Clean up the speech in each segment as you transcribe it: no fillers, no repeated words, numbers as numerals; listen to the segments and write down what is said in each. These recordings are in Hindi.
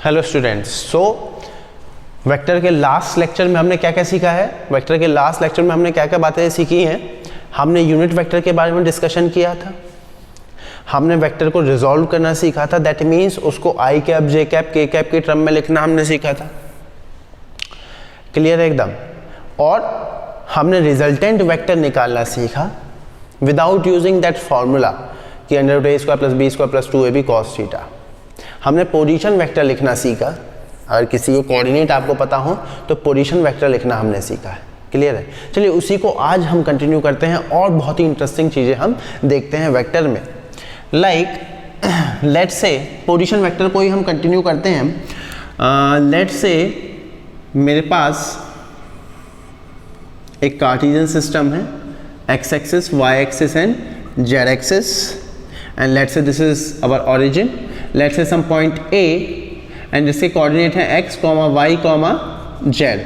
हेलो स्टूडेंट्स, वेक्टर के लास्ट लेक्चर में हमने क्या क्या सीखा है। वेक्टर के लास्ट लेक्चर में हमने क्या क्या बातें सीखी हैं। हमने यूनिट वेक्टर के बारे में डिस्कशन किया था। हमने वेक्टर को रिजॉल्व करना सीखा था, दैट मीन्स उसको आई cap, J cap, K cap के टर्म में लिखना हमने सीखा था। क्लियर है एकदम। और हमने रिजल्टेंट वेक्टर निकालना सीखा विदाउट यूजिंग दैट फॉर्मूला कि under root a square plus b square plus 2ab cos theta. हमने पोजीशन वेक्टर लिखना सीखा। अगर किसी को कोऑर्डिनेट आपको पता हो तो पोजीशन वेक्टर लिखना हमने सीखा है। क्लियर है। चलिए उसी को आज हम कंटिन्यू करते हैं और बहुत ही इंटरेस्टिंग चीज़ें हम देखते हैं वेक्टर में। Like let's say position vector को ही हम कंटिन्यू करते हैं। लेट्स से मेरे पास एक कार्टेशियन सिस्टम है, X axis, Y axis and Z axis, and let's say this is our origin. Let's say some point A and जिसके कोऑर्डिनेट है x, y, z।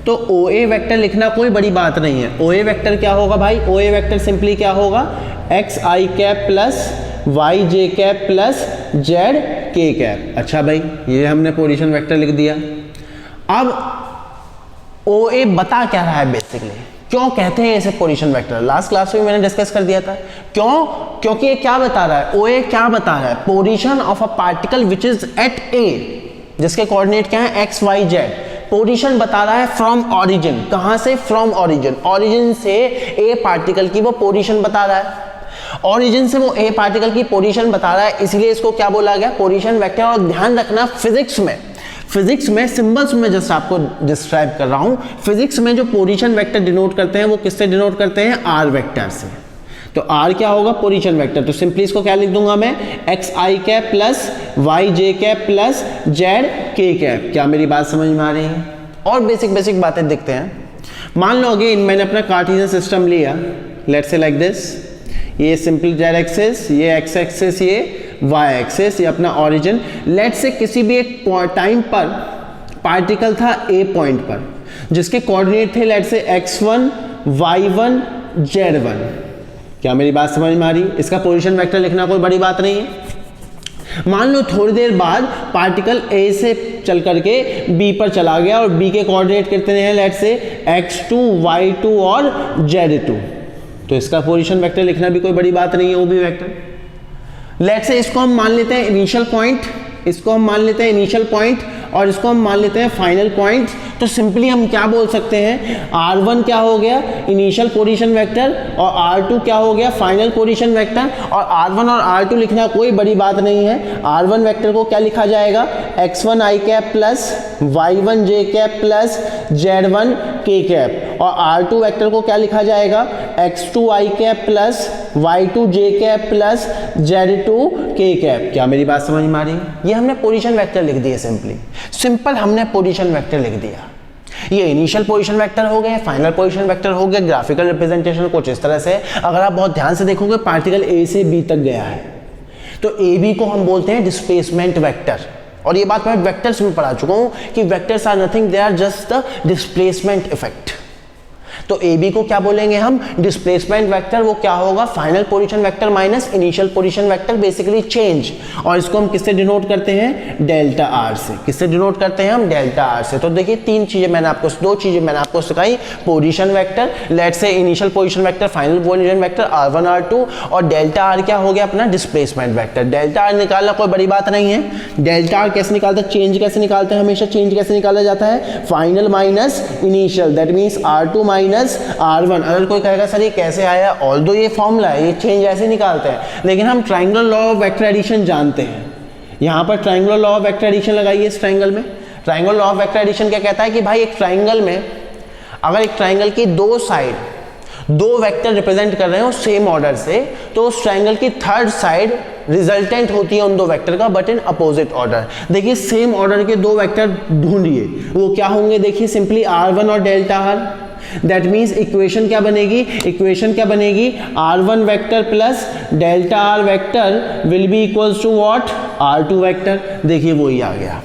तो OA वेक्टर लिखना कोई बड़ी बात नहीं है। OA वेक्टर क्या होगा भाई? OA वेक्टर सिंपली क्या होगा? x i cap plus y j cap plus z k cap. अच्छा भाई, ये हमने पोजीशन वेक्टर लिख दिया। अब OA बता क्या रहा है बेसिकली, क्यों कहते हैं इसे पोजीशन वेक्टर? लास्ट क्लास में मैंने डिस्कस कर दिया था। क्यों? क्योंकि ये क्या बता रहा है? OA क्या बता रहा है? Position of a particle which is at A, जिसके कोऑर्डिनेट क्या है? x y z। पोजीशन बता रहा है फ्रॉम ऑरिजिन। कहां से? From origin. ऑरिजिन से A पार्टिकल की वो पोजीशन बता रहा है। ऑरिजिन से वो A पार्टिकल की पोजीशन बता रहा है, इसलिए इसको क्या बोला गया? Position vector. और ध्यान रखना, फिजिक्स में सिंबल्स में जस्ट आपको डिस्क्राइब कर रहा हूं। फिजिक्स में जो पोजीशन वेक्टर डिनोट करते हैं वो किससे डिनोट करते हैं? आर वेक्टर से। तो आर क्या होगा? Position vector. तो सिंपली इसको क्या लिख दूंगा मैं? X I cap plus Y J cap plus Z K cap. क्या मेरी बात समझ में आ रही है? और बेसिक बातें देखते हैं। मान लो अगेन मैंने अपना कार्टेशियन सिस्टम लिया, लेट्स से लाइक दिस। ये सिंपल जेड एक्सिस, ये एक्स एक्सिस, ये वाई एक्सिस, ये अपना ऑरिजिन। लेट्स से किसी भी एक टाइम पर पार्टिकल था ए पॉइंट पर, जिसके कोऑर्डिनेट थे let's say x1, y1, z1। क्या मेरी बात समझ में आ रही? इसका पोजीशन वेक्टर लिखना कोई बड़ी बात नहीं है। मान लो थोड़ी देर बाद पार्टिकल A से चल करके B पर चला गया और B के कोऑर्डिनेट कितने हैं? लेट्स से x2, y2 और z2। तो इसका पोजीशन वेक्टर लिखना भी कोई बड़ी बात नहीं है, वो भी वेक्टर। लेट्स से इसको हम मान लेते हैं इनिशियल पॉइंट, इसको हम मान लेते हैं इनिशियल पॉइंट और इसको हम मान लेते हैं फाइनल पॉइंट। तो सिंपली हम क्या बोल सकते हैं? R1 क्या हो गया? इनिशियल पोजीशन वेक्टर, और R2 क्या हो गया? Final position vector. और R1 और R2 लिखना कोई बड़ी बात नहीं है। R1 वेक्टर को क्या लिखा जाएगा? x1 i cap plus y1 j cap plus z1 k cap. और R2 वेक्टर को क्या लिखा जाएगा? x2 i cap plus y2 j cap plus z2 k cap. क्या मेरी बात समझ में आ रही है? ये हमने पोजीशन वेक्टर लिख दिए। सिंपल हमने पोजीशन वेक्टर लिख दिया। ये इनिशियल पोजीशन वेक्टर हो गए, फाइनल पोजीशन वेक्टर हो गया। ग्राफिकल रिप्रेजेंटेशन कुछ इस तरह से, अगर आप बहुत ध्यान से देखोगे पार्टिकल A से B तक गया है तो AB को हम बोलते हैं डिस्प्लेसमेंट वेक्टर। और ये बात मैं वेक्टर्स में पढ़ा चुका हूं कि vectors are nothing, they are just the displacement effect. तो AB को क्या बोलेंगे हम? Displacement vector. वो क्या होगा? Final position vector minus initial position vector, basically change. और इसको हम किससे डिनोट करते हैं? डेल्टा आर से। किससे डिनोट करते हैं हम? डेल्टा आर से। तो देखिए दो चीजें मैंने आपको सिखाई। Position vector, let's say initial position vector, final position vector R1 R2, और डेल्टा आर क्या हो गया? अपना डिस्प्लेसमेंट वेक्टर। डेल्टा आर निकालना कोई बड़ी बात नहीं है। डेल्टा आर कैसे निकालते हैं? चेंज कैसे निकालते हैं? हमेशा चेंज कैसे निकाला जाता है? Final minus initial, that means R2 minus R1। अगर कोई कहेगा सर ये कैसे आया? ऑल्दो ये फॉर्मूला है, ये चेंज ऐसे निकालते हैं, लेकिन हम triangular law of vector addition जानते हैं। यहां पर triangular law of vector addition लगाइए इस ट्रायंगल में। Triangular law of vector addition क्या कहता है कि भाई एक ट्रायंगल में अगर एक ट्रायंगल की दो साइड दो वेक्टर रिप्रेजेंट कर रहे हो सेम ऑर्डर से, तो उस ट्रायंगल की थर्ड साइड रिजल्टेंट होती है उन दो वेक्टर का, बट इन अपोजिट ऑर्डर। देखिए सेम ऑर्डर के दो वेक्टर ढूंढिए, वो क्या होंगे? देखिए सिंपली R1 और delta R. That means equation क्या बनेगी? R1 vector plus delta R vector will be equals to what? R2 vector. देखिए वही आ गया।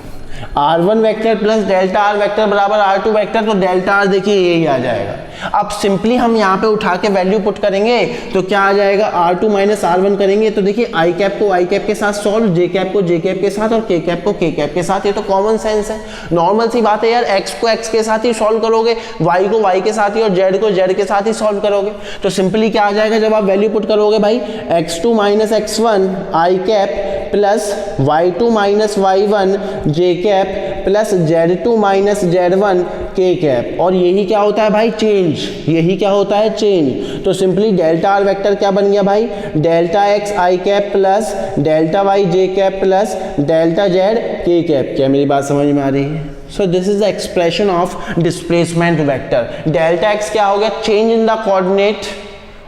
R1 vector plus delta R vector बराबर R2 वेक्टर, तो डेल्टा R देखिए यही आ जाएगा। अब सिंपली हम यहाँ पे उठा के वैल्यू पुट करेंगे तो क्या आ जाएगा, R2 माइनस R1 करेंगे तो देखिए आई कैप को आई कैप के साथ सॉल्व, जे कैप को जे कैप के साथ और के कैप को के कैप के साथ। ये तो कॉमन सेंस है, नॉर्मल सी बात है यार। एक्स को एक्स के साथ ही सॉल्व करोगे, वाई को वाई के साथ ही और जेड को जेड के साथ ही सॉल्व करोगे। तो सिंपली क्या आ जाएगा जब आप वैल्यू पुट करोगे भाई, x2 minus x1 i cap plus y2 minus y1 j cap plus z2 minus z1 k cap. और यही क्या होता है भाई, चेंज। यही क्या होता है, चेंज। तो सिंपली डेल्टा आर वेक्टर क्या बन गया भाई, delta X I cap plus delta Y J cap plus delta Z K cap. क्या मेरी बात समझ में आ रही है? So this is the expression of displacement vector. Delta X क्या हो गया, change in the coordinate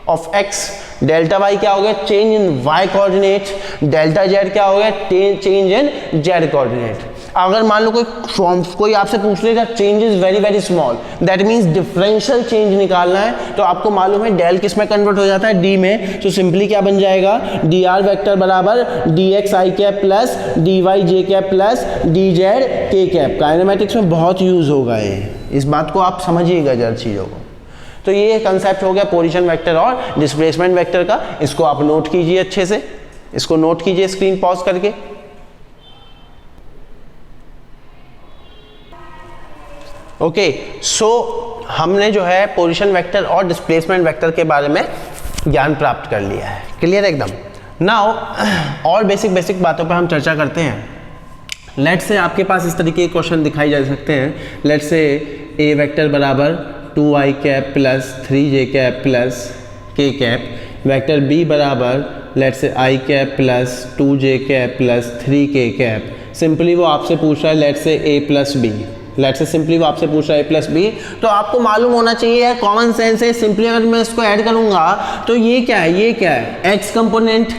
of X. Delta Y क्या हो गया, change in Y coordinate. Delta Z क्या हो गया, चेंज इन जेड कोऑर्डिनेट। अगर मान लो कोई आपसे पूछ लेगा change is very very small, that means differential change निकालना है, तो आपको मालूम है डेल किस में कन्वर्ट हो जाता है, डी में। तो सिंपली क्या बन जाएगा, डी आर वेक्टर बराबर D x I cap plus D Y J cap plus D Z K cap. Kinematics में बहुत यूज होगा ये, इस बात को आप समझिएगा जरा चीज़ों को। तो ये कंसेप्ट हो गया पोजीशन वेक्टर और डिस्प्लेसमेंट वेक्टर का। इसको आप नोट कीजिए अच्छे से, इसको नोट कीजिए स्क्रीन पॉज करके। ओके, सो हमने जो है पोजीशन वेक्टर और डिस्प्लेसमेंट वेक्टर के बारे में ज्ञान प्राप्त कर लिया है। क्लियर एकदम। नाउ और बेसिक बातों पर हम चर्चा करते हैं। लेट से आपके पास इस तरीके के क्वेश्चन दिखाई जा सकते हैं। लेट से ए वेक्टर बराबर 2i cap plus 3j cap plus के कैप, वेक्टर बी बराबर लेट से i cap plus 2j cap plus 3k cap. Simply वो आपसे पूछ रहा है लेट से a प्लस बी, लेट से सिंपली वो आपसे पूछ रहा है a प्लस बी। तो आपको मालूम होना चाहिए, कॉमन सेंस है, सिंपली अगर मैं इसको ऐड करूंगा तो ये क्या है, ये क्या है, x कंपोनेंट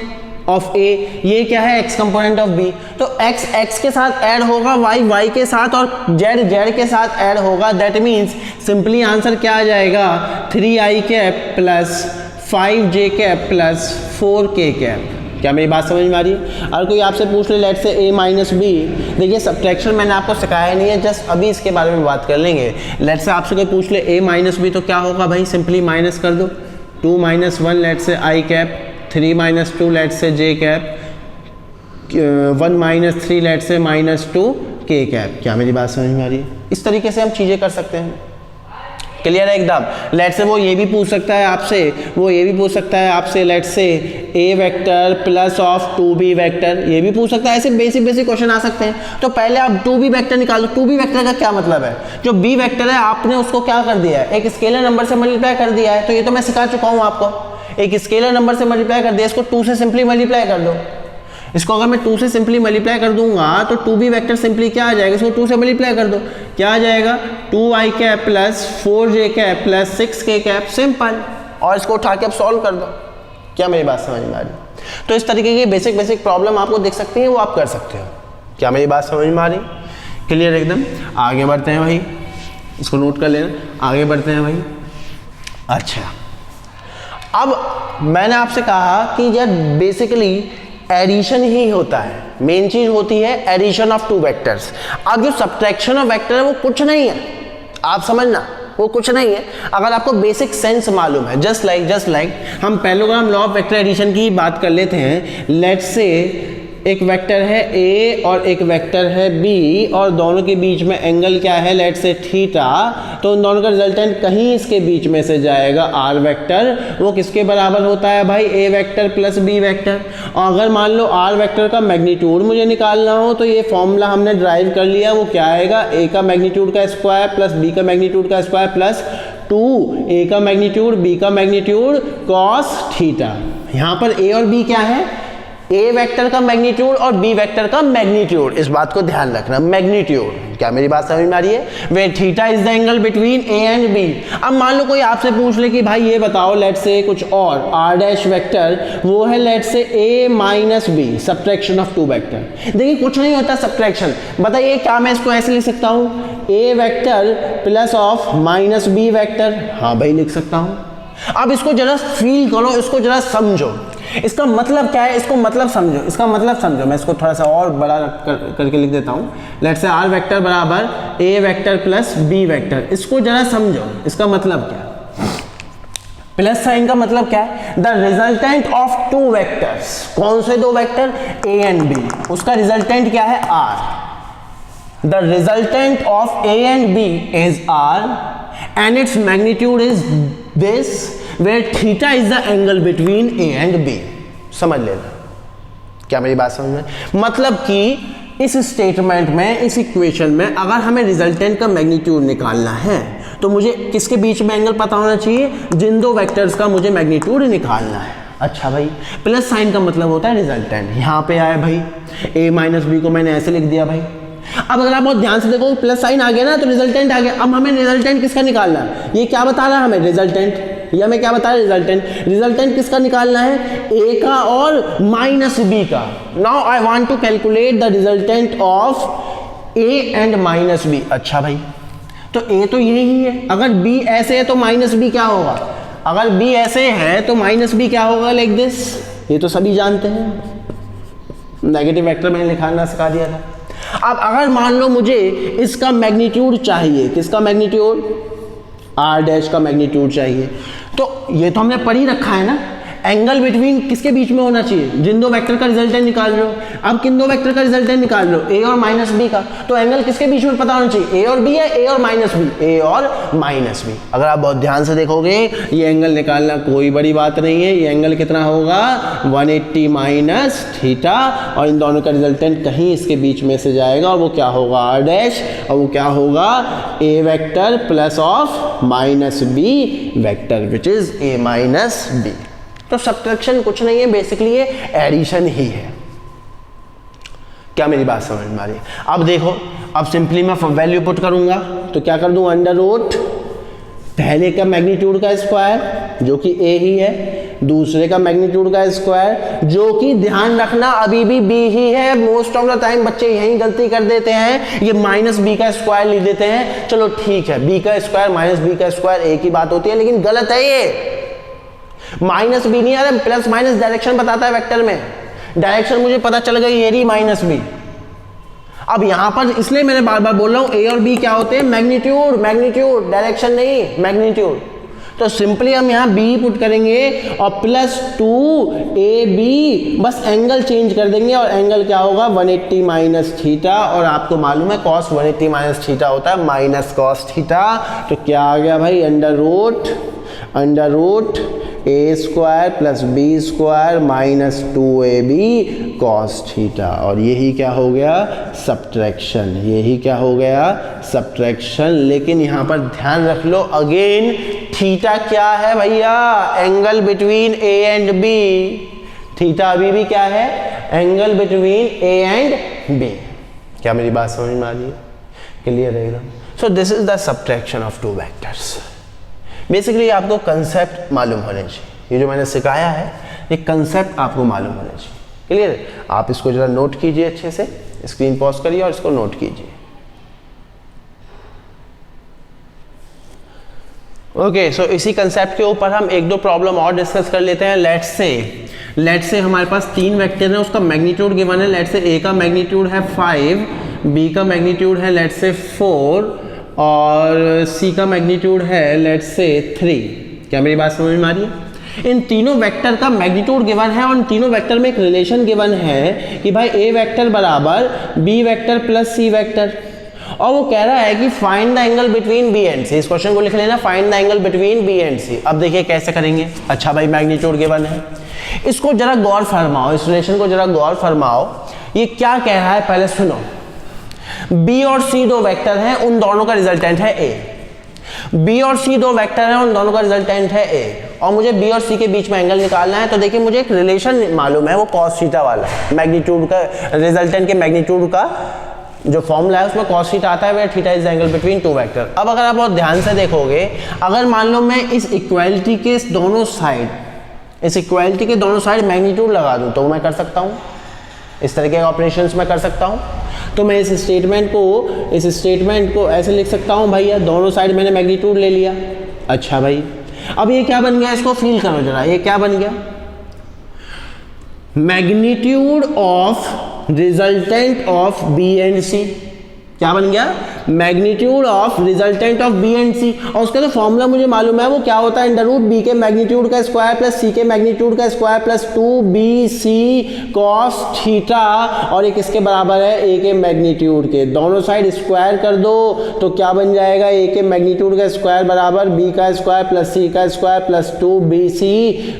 ऑफ a, ये क्या है x कंपोनेंट ऑफ b। तो x x के साथ ऐड होगा, y y के साथ और z z के साथ ऐड होगा। दैट मीन्स सिंपली आंसर क्या आ जाएगा, 3i cap plus 5j cap plus 4k cap. क्या मेरी बात समझ में आ रही है? अगर कोई आपसे पूछ ले लेट से a माइनस बी, देखिए सब्ट्रैक्शन मैंने आपको सिखाया नहीं है, जस्ट अभी इसके बारे में बात कर लेंगे। लेट से आपसे कोई पूछ ले a माइनस बी, तो क्या होगा भाई, सिंपली माइनस कर दो। 2 माइनस 1 लेट से i कैप, 3 माइनस 2 लेट से j कैप, 1 माइनस 3 लेट से माइनस 2 k कैप। क्या मेरी बात समझ में आ रही है? इस तरीके से हम चीज़ें कर सकते हैं। क्लियर है एकदम। लेट से वो ये भी पूछ सकता है आपसे, वो ये भी पूछ सकता है आपसे लेट से a vector plus of 2b vector, ये भी पूछ सकता है। ऐसे बेसिक क्वेश्चन आ सकते हैं। तो पहले आप 2b वेक्टर निकालो। 2b वेक्टर का क्या मतलब है, जो b वेक्टर है आपने उसको क्या कर दिया है, एक स्केलर नंबर से मल्टीप्लाई कर दिया है। तो ये तो मैं सिखा चुका हूँ आपको, एक स्केलर नंबर से मल्टीप्लाई कर दिया, इसको 2 से सिंपली मल्टीप्लाई कर दो। इसको अगर मैं 2 से सिंपली मल्टीप्लाई कर दूंगा तो 2b वेक्टर सिंपली क्या आ जाएगा, इसको 2 से मल्टीप्लाई कर दो, क्या आ जाएगा, 2i cap plus 4j cap plus 6k cap. Simple. और इसको उठा के आप सॉल्व कर दो। क्या मेरी बात समझ में आ रही? तो इस तरीके की बेसिक प्रॉब्लम आपको देख सकते हैं, वो आप कर सकते हो। क्या मेरी बात समझ में आ रही? क्लियर एकदम। आगे बढ़ते हैं भाई, इसको नोट कर लेना, आगे बढ़ते हैं भाई। अच्छा, अब मैंने आपसे कहा कि यार बेसिकली एडिशन ही होता है, मेन चीज होती है एडिशन ऑफ 2 वेक्टर्स। अब जो सब्ट्रैक्शन ऑफ वेक्टर है वो कुछ नहीं है, आप समझना, वो कुछ नहीं है। अगर आपको बेसिक सेंस मालूम है, जस्ट लाइक हम parallelogram law of vector addition की बात कर लेते हैं। लेट्स से एक वेक्टर है a और एक वेक्टर है b और दोनों के बीच में एंगल क्या है, लेट्स से थीटा। तो उन दोनों का रिजल्टेंट कहीं इसके बीच में से जाएगा r वेक्टर, वो किसके बराबर होता है भाई, a vector plus b vector. और अगर मान लो r वेक्टर का मैग्नीट्यूड मुझे निकालना हो तो ये फॉर्मूला हमने ड्राइव कर लिया, वो क्या आएगा, a का मैग्नीट्यूड का स्क्वायर प्लस b का मैग्नीट्यूड का स्क्वायर प्लस 2a का मैग्नीट्यूड b का मैग्नीट्यूड कॉस थीटा। यहाँ पर a और b क्या है, a वेक्टर का मैग्नीट्यूड और b वेक्टर का मैग्नीट्यूड, इस बात को ध्यान रखना, मैग्नीट्यूड। क्या मेरी बात समझ में आ रही है? Where theta is the angle between a and b। अब मान लो कोई आपसे पूछ ले कि भाई ये बताओ लेट से कुछ और r डैश वेक्टर, वो है लेट से a minus b, subtraction of 2 vector. देखिए कुछ नहीं होता सब्ट्रैक्शन, बताइए क्या मैं इसको ऐसे लिख सकता हूँ, a vector plus of minus b vector. हाँ भाई लिख सकता हूँ। अब इसको जरा फील करो, इसको जरा समझो। इसका मतलब क्या है, इसको मतलब समझो, इसका मतलब समझो। मैं इसको थोड़ा सा और बड़ा करके लिख देता हूँ। लेट्स से आर वेक्टर बराबर ए वेक्टर प्लस बी वेक्टर, इसको जरा समझो, इसका मतलब क्या है। प्लस साइन का मतलब क्या है, the resultant of two vectors, कौन से दो वेक्टर, ए एंड बी, उसका रिजल्टेंट क्या है, R. The resultant of A and B is R and its magnitude is this, where theta is the angle between A and B. समझ लेना, क्या मेरी बात समझ में, मतलब कि इस स्टेटमेंट में, इस इक्वेशन में अगर हमें रिजल्टेंट का मैग्नीट्यूड निकालना है तो मुझे किसके बीच में एंगल पता होना चाहिए, जिन दो वेक्टर्स का मुझे मैग्नीट्यूड निकालना है। अच्छा भाई, प्लस साइन का मतलब होता है रिजल्टेंट। यहाँ पे आया भाई a माइनस बी को मैंने ऐसे लिख दिया भाई। अब अगर आप बहुत ध्यान से देखो, प्लस साइन आ गया ना तो रिजल्टेंट आ गया। अब हमें रिजल्टेंट किसका निकालना है, ये क्या बता रहा है हमें, रिजल्टेंट, ये हमें क्या बता रहा है, रिजल्टेंट। रिजल्टेंट किसका निकालना है, ए का और माइनस बी का। Now I want to calculate the resultant of A and minus B. अच्छा भाई, तो ए तो यही है, अगर बी ऐसे है तो माइनस बी क्या होगा, अगर बी ऐसे है तो माइनस बी क्या होगा, लाइक दिस। ये तो सभी जानते हैं, नेगेटिव वेक्टर मैंने लिखाना सिखा दिया था। अब अगर मान लो मुझे इसका मैग्नीट्यूड चाहिए, किसका मैग्नीट्यूड, आर डैश का मैग्नीट्यूड चाहिए, तो ये तो हमने पढ़ ही रखा है ना, एंगल बिटवीन किसके बीच में होना चाहिए, जिन दो वेक्टर का रिजल्टेंट निकाल रहे हो। अब किन दो वेक्टर का रिजल्टेंट निकाल रहे हो, ए और माइनस बी का, तो एंगल किसके बीच में पता होना चाहिए, ए और बी है, ए और माइनस बी, ए और माइनस बी। अगर आप बहुत ध्यान से देखोगे ये एंगल निकालना कोई बड़ी बात नहीं है। ये एंगल कितना होगा, 180 माइनस थीटा, और इन दोनों का रिजल्टेंट कहीं इसके बीच में से जाएगा और वो क्या होगा, आर डैश, और वो क्या होगा, a vector plus of minus b vector which is a minus b. तो सब्ट्रैक्शन कुछ नहीं है, बेसिकली ये एडिशन ही है। क्या मेरी बात समझ में आ रही है। अब देखो, अब सिंपली मैं वैल्यू पुट करूंगा तो क्या कर दूं, अंडर रूट पहले का मैग्नीट्यूड का स्क्वायर जो कि ए ही है, दूसरे का मैग्नीट्यूड का स्क्वायर जो कि ध्यान रखना अभी भी बी ही है। मोस्ट ऑफ द टाइम बच्चे यही गलती कर देते हैं, ये माइनस बी का स्क्वायर लिख देते हैं। चलो ठीक है, बी का स्क्वायर माइनस बी का स्क्वायर एक ही बात होती है, लेकिन गलत है ये। माइनस बी नहीं आ रहा, प्लस माइनस डायरेक्शन बताता है वेक्टर में, डायरेक्शन मुझे पता चल गई ये रही माइनस बी। अब यहां पर इसलिए मैंने बार बार बोल रहा हूं ए और बी क्या होते हैं, मैग्नीट्यूड, मैग्नीट्यूड, डायरेक्शन नहीं, मैग्नीट्यूड। तो सिंपली हम यहां बी पुट करेंगे और प्लस 2ab, बस एंगल चेंज कर देंगे और एंगल क्या होगा, 180 माइनस थीटा, और आपको मालूम है कॉस 180 माइनस थीटा होता है माइनस कॉस थीटा। तो क्या आ गया भाई, under root a square plus b square minus 2ab cos theta, और यही क्या हो गया, सब्ट्रैक्शन, यही क्या हो गया, सब्ट्रैक्शन। लेकिन यहाँ पर ध्यान रख लो अगेन, थीटा क्या है भैया, angle between A and B. Theta अभी भी क्या है, angle between A and B. क्या मेरी बात समझ में आ रही है, क्लियर रहेगा। सो this is the subtraction of two vectors. Basically आपको कंसेप्ट मालूम होने चाहिए, ये जो मैंने सिखाया है ये कंसेप्ट आपको मालूम होने चाहिए, क्लियर है। आप इसको जरा नोट कीजिए, अच्छे से स्क्रीन पॉज करिए और इसको नोट कीजिए। ओके, सो इसी कंसेप्ट के ऊपर हम एक दो प्रॉब्लम और डिस्कस कर लेते हैं। लेट्स से हमारे पास तीन वेक्टर है, उसका मैग्नीट्यूड गिवन है। लेट्स से ए का मैग्नीट्यूड है 5, बी का मैग्नीट्यूड है लेट्स से 4 और सी का मैग्नीट्यूड है लेट्स से 3। क्या मेरी बात समझ में आ रही है। इन तीनों वेक्टर का मैग्नीट्यूड गिवन है और इन तीनों वेक्टर में एक रिलेशन गिवन है कि भाई ए वेक्टर बराबर b vector plus c vector, और वो कह रहा है कि find the angle between b and c. इस क्वेश्चन को लिख लेना, find the angle between b and c. अब देखिए कैसे करेंगे। अच्छा भाई, मैग्नीट्यूड गिवन है, इसको जरा गौर फरमाओ, इस रिलेशन को जरा गौर फरमाओ। ये क्या कह रहा है पहले सुनो। बी और सी दो वेक्टर हैं, उन दोनों का रिजल्टेंट है ए। बी और सी दो वेक्टर हैं, उन दोनों का रिजल्टेंट है ए, और मुझे बी और सी के बीच में एंगल निकालना है। तो देखिए मुझे एक रिलेशन मालूम है, वो कॉस थीटा वाला, मैग्नीट्यूड का, रिजल्टेंट के मैग्नीट्यूड का जो फॉर्मूला है उसमें कॉस थीटा आता है, where theta is the angle between two vector. अब अगर आप बहुत ध्यान से देखोगे, अगर मान लो मैं इस इक्वालिटी के दोनों साइड, इस इक्वालिटी के दोनों साइड मैग्नीट्यूड लगा दूं तो मैं कर सकता हूं, इस तरह के ऑपरेशंस मैं कर सकता हूं। तो मैं इस स्टेटमेंट को ऐसे लिख सकता हूं, भैया दोनों साइड मैंने मैग्नीट्यूड ले लिया। अच्छा भाई, अब ये क्या बन गया, इसको फील करो जरा, ये क्या बन गया। Magnitude of resultant of b and c, क्या बन गया, magnitude of resultant of b and c, और उसका जो फॉर्मूला मुझे मालूम है वो क्या होता है, अंडर रूट बी के मैग्नीट्यूड का स्क्वायर प्लस सी के मैग्नीट्यूड का square plus 2bc cos theta, और एक इसके बराबर है ए के मैग्नीट्यूड के, दोनों साइड स्क्वायर कर दो तो क्या बन जाएगा, ए के मैग्नीट्यूड का स्क्वायर बराबर बी का स्क्वायर प्लस सी का square plus 2bc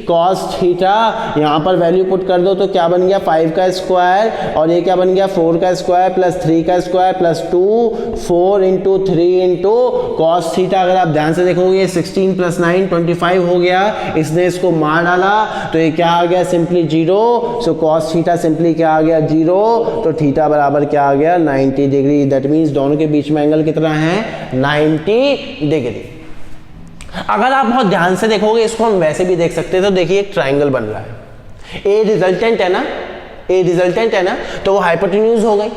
cos theta, यहाँ पर वैल्यू पुट कर दो तो क्या बन गया 5 का स्क्वायर, और ये क्या बन गया 4 का स्क्वायर प्लस 3 का square plus 2 4 into 3 into cos theta. अगर आप ध्यान से देखोगे 16 प्लस 9 25 हो गया, इसने इसको मार डाला तो ये क्या आ गया simply 0, so cos theta simply क्या आ गया 0, तो थीटा बराबर क्या आ गया 90 डिग्री। दैट मीन्स दोनों के बीच में एंगल कितना है 90 डिग्री। अगर आप बहुत ध्यान से देखोगे इसको हम वैसे भी देख सकते हैं, तो देखिए एक ट्राइंगल बन रहा है, ए रिजल्टेंट है ना, ए रिजल्टेंट है ना, तो वो हाइपोटेन्यूज हो गई,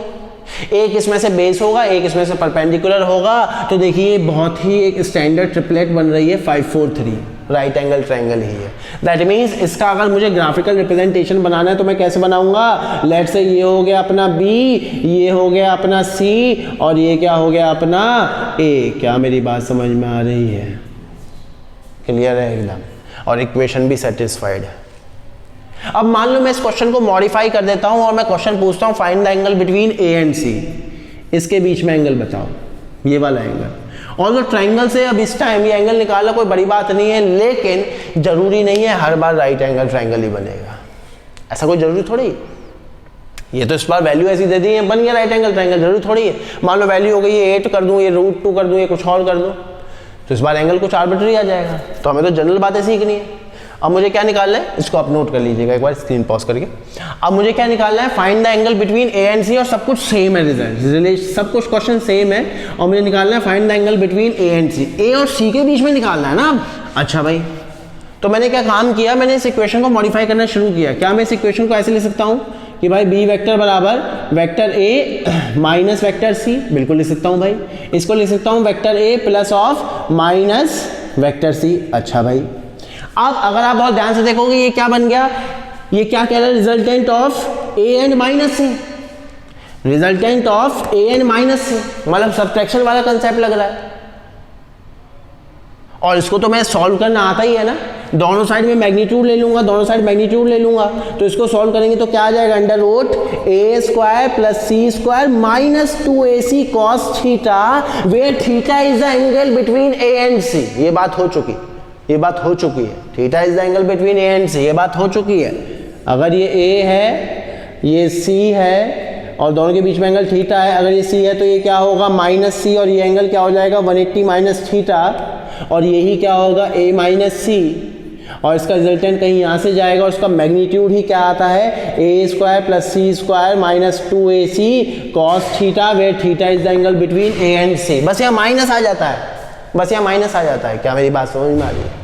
एक इसमें से बेस होगा, एक इसमें से परपेंडिकुलर होगा, तो देखिए बहुत ही एक स्टैंडर्ड ट्रिपलेट बन रही है 5 4 3, राइट एंगल ट्रायंगल ही है। दैट मीन्स इसका अगर मुझे ग्राफिकल रिप्रेजेंटेशन बनाना है तो मैं कैसे बनाऊंगा, लेट से ये हो गया अपना B, ये हो गया अपना C, और ये क्या हो गया अपना A। क्या मेरी बात समझ में आ रही है, क्लियर है एकदम, और इक्वेशन भी सेटिस्फाइड है। अब मान लो मैं इस क्वेश्चन को मॉडिफाई कर देता हूं और मैं क्वेश्चन पूछता हूं find the angle between A and C, इसके बीच में एंगल बताओ, ये वाला एंगल। और जो ट्रायंगल से अब इस टाइम ये एंगल निकालना कोई बड़ी बात नहीं है, लेकिन जरूरी नहीं है हर बार राइट एंगल ट्रायंगल ही बनेगा, ऐसा कोई जरूरी थोड़ी। ये तो इस बार वैल्यू ऐसी दे दी है बन गया राइट एंगल ट्रायंगल, जरूरी थोड़ी है। मान लो वैल्यू हो गई ये 8 कर दूं, ये √2 कर दूं, ये कुछ और कर दूं, तो इस बार एंगल कुछ आर्बिट्री आ जाएगा। तो हमें तो जनरल बातें सीखनी है। अब मुझे क्या निकालना है, इसको आप नोट कर लीजिएगा एक बार स्क्रीन पॉज करके। अब मुझे क्या निकालना है, find the angle between A and c, और सब कुछ सेम है, रिजल्ट सब कुछ क्वेश्चन सेम है, और मुझे निकालना है find the angle between A and C. A और सी के बीच में निकालना है ना। अच्छा भाई, तो मैंने क्या काम किया, मैंने इस इक्वेशन को मॉडिफाई करना शुरू किया। क्या मैं इस इक्वेशन को ऐसे लिख सकता हूँ कि भाई बी वेक्टर बराबर vector A minus vector C, बिल्कुल लिख सकता हूँ भाई। इसको लिख सकता हूँ vector A plus of minus vector C. अच्छा भाई, अब अगर आप बहुत ध्यान से देखोगे ये क्या बन गया, ये क्या कह रहा है, resultant of A and minus c, resultant of A and minus c, मतलब सब्ट्रैक्शन वाला कंसेप्ट लग रहा है। और इसको तो मैं सॉल्व करना आता ही है ना, दोनों साइड में मैग्नीट्यूड ले लूंगा, दोनों साइड मैग्नीट्यूड ले लूंगा, तो इसको सॉल्व करेंगे तो क्या आ जाएगा, under root a square plus c square minus 2ac cos theta, where theta is the angle between A and c. ये बात हो चुकी, ये बात हो चुकी है, theta is the angle between A and c, ये बात हो चुकी है। अगर ये ए है, ये सी है, और दोनों के बीच में एंगल थीटा है, अगर ये सी है तो ये क्या होगा माइनस सी, और ये एंगल क्या हो जाएगा 180 माइनस थीटा, और यही क्या होगा ए माइनस सी, और इसका रिजल्टेंट कहीं यहाँ से जाएगा, और उसका मैग्नीट्यूड ही क्या आता है a square plus c square minus 2ac cos theta, where theta is the angle between A and c. बस यहाँ माइनस आ जाता है, बस यहाँ माइनस आ जाता है। क्या मेरी बात समझ में आ रही है?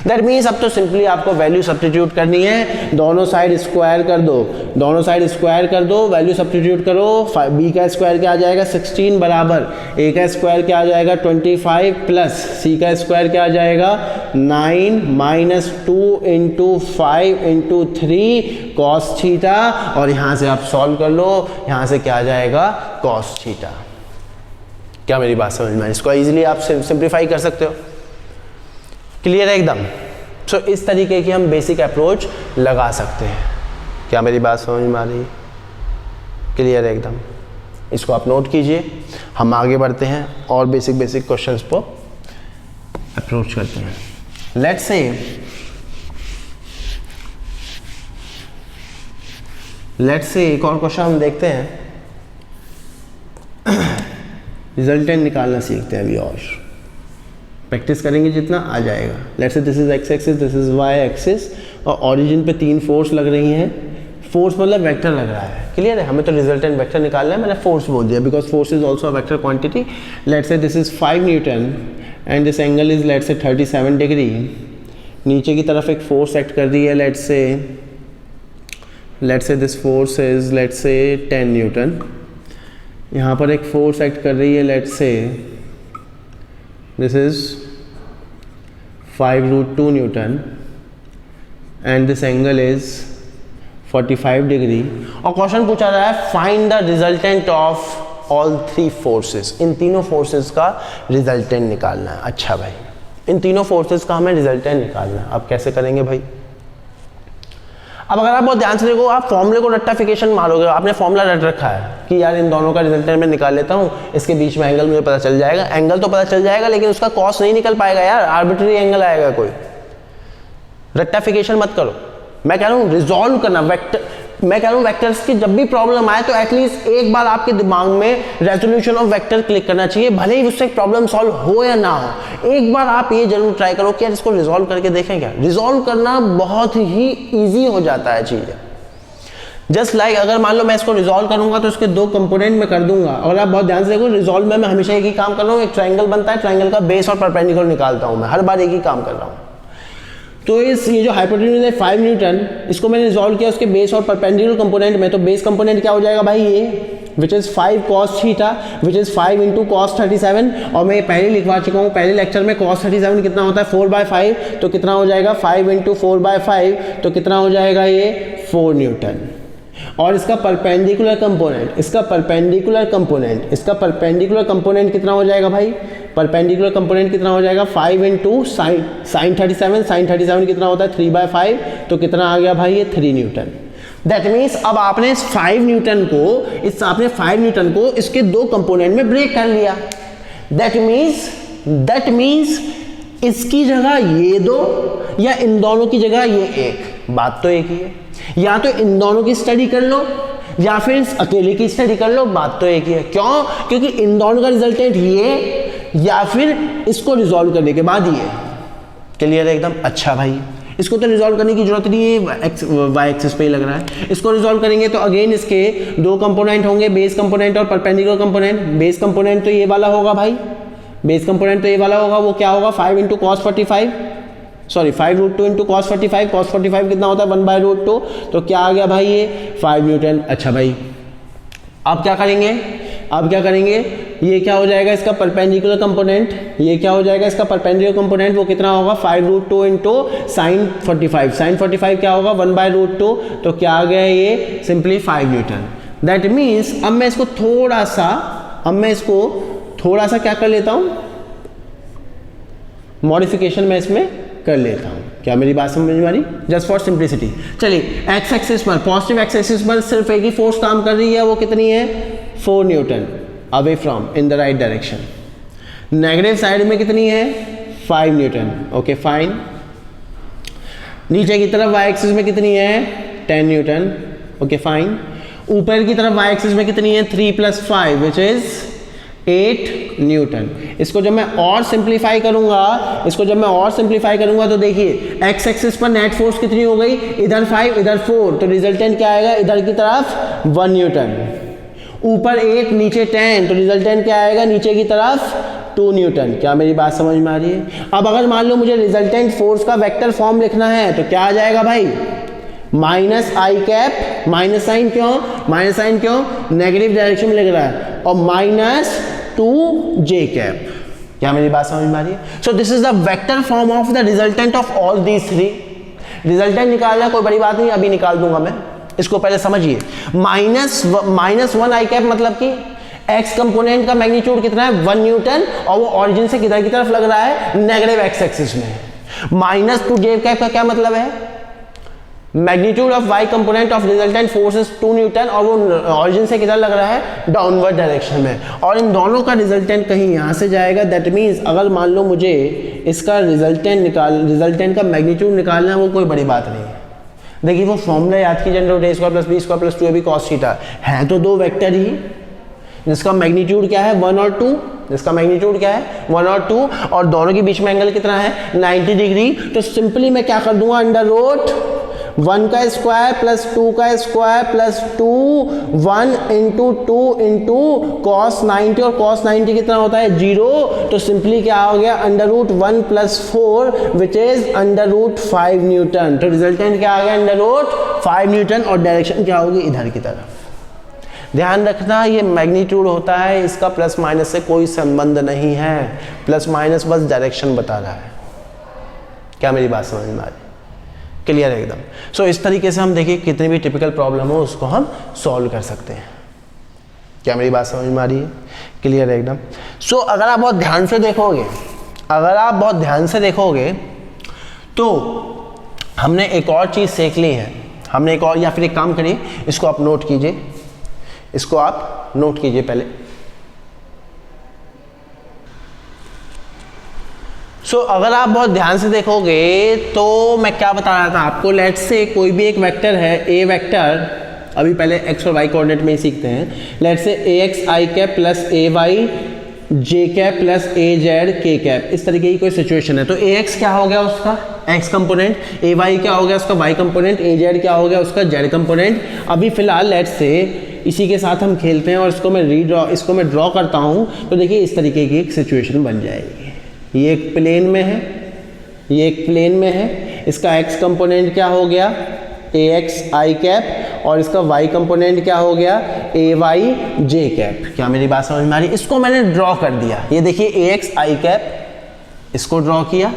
दैट मीन्स अब तो सिंपली आपको वैल्यू सब्स्टिट्यूट करनी है, दोनों साइड स्क्वायर कर दो, दोनों साइड स्क्वायर कर दो, वैल्यू सब्स्टिट्यूट करो, बी का स्क्वायर क्या आ जाएगा 16 बराबर ए का स्क्वायर क्या आ जाएगा 25 प्लस सी का स्क्वायर क्या आ जाएगा 9 minus 2 into 5 into 3 cos theta, और यहाँ से आप सॉल्व कर लो, यहाँ से क्या आ जाएगा कॉस थीटा। क्या मेरी बात समझ में? इसको इजीली आप सिंप्लीफाई कर सकते हो, क्लियर है एकदम। सो इस तरीके की हम बेसिक अप्रोच लगा सकते हैं। क्या मेरी बात समझ में आ रही है? क्लियर है एकदम। इसको आप नोट कीजिए, हम आगे बढ़ते हैं और बेसिक क्वेश्चंस को अप्रोच करते हैं। लेट्स से एक और क्वेश्चन हम देखते हैं, रिजल्टेंट निकालना सीखते हैं अभी, और प्रैक्टिस करेंगे जितना आ जाएगा। Let's say this is X axis, this is Y axis, और ओरिजिन पे 3 फोर्स लग रही हैं। फोर्स मतलब वेक्टर लग रहा है, क्लियर है। हमें तो रिजल्टेंट वेक्टर निकालना है, मैंने फोर्स बोल दिया because force is also a vector quantity. Let's say this is 5 Newton and this angle is let's say 37 degree. नीचे की तरफ एक फोर्स एक्ट कर दी है, let's say this force is let's say 10 Newton. यहाँ पर एक फोर्स एक्ट कर रही है, let's say this is 5√2 Newton and this angle is 45 degree, और क्वेश्चन पूछा रहा है find the resultant of all three forces, इन तीनों फोर्सेस का रिजल्टेंट निकालना है। अच्छा भाई, इन तीनों फोर्सेस का हमें रिजल्टेंट निकालना है। अब कैसे करेंगे भाई? अब अगर आप बहुत ध्यान से देखो, आप फॉर्मूले को रट्टाफिकेशन मारोगे, आपने फॉर्मूला रट रखा है कि यार इन दोनों का रिजल्टेंट मैं निकाल लेता हूँ, इसके बीच में एंगल मुझे पता चल जाएगा। एंगल तो पता चल जाएगा लेकिन उसका कॉस नहीं निकल पाएगा यार, आर्बिट्री एंगल आएगा कोई। रट्टाफिकेशन मत करो, मैं कह रहा हूँ रिजॉल्व करना वेक्टर। मैं कह रहा हूँ वेक्टर्स की जब भी प्रॉब्लम आए तो एटलीस्ट एक बार आपके दिमाग में रेजोल्यूशन ऑफ वेक्टर क्लिक करना चाहिए, भले ही उससे प्रॉब्लम सॉल्व हो या ना हो। एक बार आप ये जरूर ट्राई करो कि यार इसको रिजॉल्व करके देखें क्या। रिजॉल्व करना बहुत ही ईजी हो जाता है चीज़। जस्ट लाइक अगर मान लो मैं इसको रिजॉल्व करूंगा तो इसके दो कंपोनेंट में कर दूंगा। अगर आप बहुत ध्यान से देखो, रिजॉल्व में मैं हमेशा एक ही काम कर रहा हूँ, एक ट्रायंगल बनता है, ट्रायंगल का बेस और परपेंडिकुलर निकालता हूँ, मैं हर बार एक ही काम कर रहा हूँ। तो ये जो हाइपोटेन्यूज है 5 न्यूटन, इसको मैंने रिजॉल्व किया उसके बेस और परपेंडिकुलर कंपोनेंट में। तो बेस कंपोनेंट क्या हो जाएगा भाई? ये which is 5 cos theta which is 5 into cos 37। और मैं पहले लिखवा चुका हूँ पहले लेक्चर में, cos 37 कितना होता है 4/5, तो कितना हो जाएगा 5 इंटू 4/5, तो कितना हो जाएगा ये 4 न्यूटन। और इसका परपेंडिकुलर कंपोनेंट, इसका परपेंडिकुलर कंपोनेंट कितना हो जाएगा भाई? परपेंडिकुलर कंपोनेंट कितना हो जाएगा 5 इंटू साइन 37, साइन 37 कितना होता है 3/5, तो कितना आ गया भाई ये 3 न्यूटन। दैट मीन्स अब आपने इस 5 न्यूटन को इसके दो कंपोनेंट में ब्रेक कर लिया। दैट मीन्स इसकी जगह ये दो या इन दोनों की जगह ये एक, बात तो एक ही है। या तो इन दोनों की स्टडी कर लो या फिर इस अकेले की स्टडी कर लो, बात तो एक ही है। क्यों? क्योंकि इन दोनों का रिजल्टेंट ये या फिर इसको रिजॉल्व करने के बाद ये। क्लियर है एकदम? अच्छा भाई, इसको तो रिजॉल्व करने की जरूरत नहीं है, वाई एक्सिस पे ही लग रहा है। इसको रिजॉल्व करेंगे तो अगेन इसके दो कंपोनेंट होंगे, बेस कंपोनेंट और परपेंडिकुलर कंपोनेंट। बेस कंपोनेंट तो ये वाला होगा भाई, बेस कंपोनेंट तो ये वाला होगा, वो क्या होगा 5 into cos 45, sorry 5√2 into cos 45। cos 45 कितना होता है 1/√2, तो क्या आ गया भाई ये 5 न्यूटन। अच्छा भाई, अब क्या करेंगे? ये क्या हो जाएगा इसका परपेंडिकुलर कंपोनेंट, ये क्या हो जाएगा इसका परपेंडिकुलर कंपोनेंट, वो कितना होगा 5√2 इंटू साइन 45। साइन 45 क्या होगा 1/√2, तो क्या आ गया ये सिंपली 5 न्यूटन। दैट मीन्स अब मैं इसको थोड़ा सा क्या कर लेता हूँ, मॉडिफिकेशन मैं इसमें कर लेता हूँ। क्या मेरी बात समझ में आ रही? Just for simplicity. चलिए, एक्स एक्सिस पर, पॉजिटिव एक्स एक्सिस पर सिर्फ एक ही फोर्स काम कर रही है, वो कितनी है 4 Newton away from in the right direction. Negative side में कितनी है 5 न्यूटन। Okay fine. नीचे की तरफ वाई एक्सिस में कितनी है 10 न्यूटन। Okay fine. ऊपर की तरफ वाई एक्सिस में कितनी है 3 + 5 विच इज 8 न्यूटन। इसको जब मैं और सिंप्लीफाई करूंगा तो देखिए एक्स एक्सिस पर नेट फोर्स कितनी हो गई, इधर 5 इधर 4, तो रिजल्टेंट क्या आएगा इधर की तरफ 1 न्यूटन। ऊपर 8 नीचे 10, तो रिजल्टेंट क्या आएगा नीचे की तरफ 2 न्यूटन। क्या मेरी बात समझ में आ रही है? अब अगर मान लो मुझे रिजल्टेंट फोर्स का वेक्टर फॉर्म लिखना है तो क्या आ जाएगा भाई माइनस आई कैप, माइनस साइन क्यों नेगेटिव डायरेक्शन में लिख रहा है, और -2j कैप। क्या मेरी बात समझ में आ रही है? So this is the vector form of the resultant of all these 3। Resultant निकालना कोई बड़ी बात नहीं, अभी निकाल दूंगा मैं, इसको पहले समझिए। -1 आई कैप मतलब कि एक्स कंपोनेंट का मैग्नीट्यूड कितना है 1 न्यूटन, और वो ऑरिजिन से किधर की तरफ लग रहा है नेगेटिव एक्स एक्सिस में। -2j कैप का क्या मतलब है, magnitude of Y component of resultant force is 2 newton, और वो ऑरिजिन से किधर लग रहा है डाउनवर्ड डायरेक्शन में, और इन दोनों का रिजल्टेंट कहीं यहाँ से जाएगा। दैट मीन्स अगर मान लो मुझे इसका रिजल्टेंट का मैग्नीट्यूड निकालना है, वो कोई बड़ी बात नहीं है। देखिए वो फॉर्मूला याद कीजिए, √a² + b² + 2ab cos theta है, तो दो वेक्टर ही जिसका मैग्नीट्यूड क्या है 1 और 2, जिसका मैग्नीट्यूड क्या है 1 और 2, और दोनों के बीच में एंगल कितना है 90 डिग्री। तो सिंपली मैं क्या कर दूंगा √1 का स्क्वायर + 2 का स्क्वायर + 2 1 × 2 × cos 90, और cos 90 कितना होता है 0, तो सिंपली क्या हो गया √1 + 4 विच इज √5 न्यूटन। तो रिजल्टेंट क्या आ गया √5 न्यूटन, और डायरेक्शन क्या होगी इधर की तरफ। ध्यान रखना ये मैग्नीट्यूड होता है, इसका प्लस माइनस से कोई संबंध नहीं है, प्लस माइनस बस डायरेक्शन बता रहा है। क्या मेरी बात समझ में आ रही? क्लियर है एकदम। सो इस तरीके से हम देखिए कितनी भी टिपिकल प्रॉब्लम हो उसको हम सॉल्व कर सकते हैं। क्या मेरी बात समझ में आ रही है? क्लियर है एकदम। सो अगर आप बहुत ध्यान से देखोगे तो हमने एक और चीज़ सीख ली है, हमने एक और, या फिर एक काम करिए, इसको आप नोट कीजिए, इसको आप नोट कीजिए पहले। अगर आप बहुत ध्यान से देखोगे तो मैं क्या बता रहा था आपको, लेट्स से कोई भी एक वेक्टर है, ए वेक्टर, अभी पहले एक्स और वाई कोऑर्डिनेट में ही सीखते हैं। Let's say A X I cap plus A Y J cap plus A Z K cap, इस तरीके की कोई सिचुएशन है। तो ए एक्स क्या हो गया उसका एक्स कंपोनेंट, ए वाई क्या हो गया उसका वाई कंपोनेंट, ए जेड क्या हो गया उसका जेड कंपोनेंट। अभी फिलहाल लेट्स से इसी के साथ हम खेलते हैं और इसको मैं ड्रॉ करता हूँ, तो देखिए इस तरीके की एक सिचुएशन बन जाएगी। ये एक प्लेन में है, इसका एक्स कंपोनेंट क्या हो गया ए एक्स आई कैप और इसका वाई कंपोनेंट क्या हो गया ए वाई जे कैप। क्या मेरी बात समझ में आ रही? इसको मैंने ड्रॉ कर दिया, ये देखिए ए एक्स आई कैप इसको ड्रॉ किया,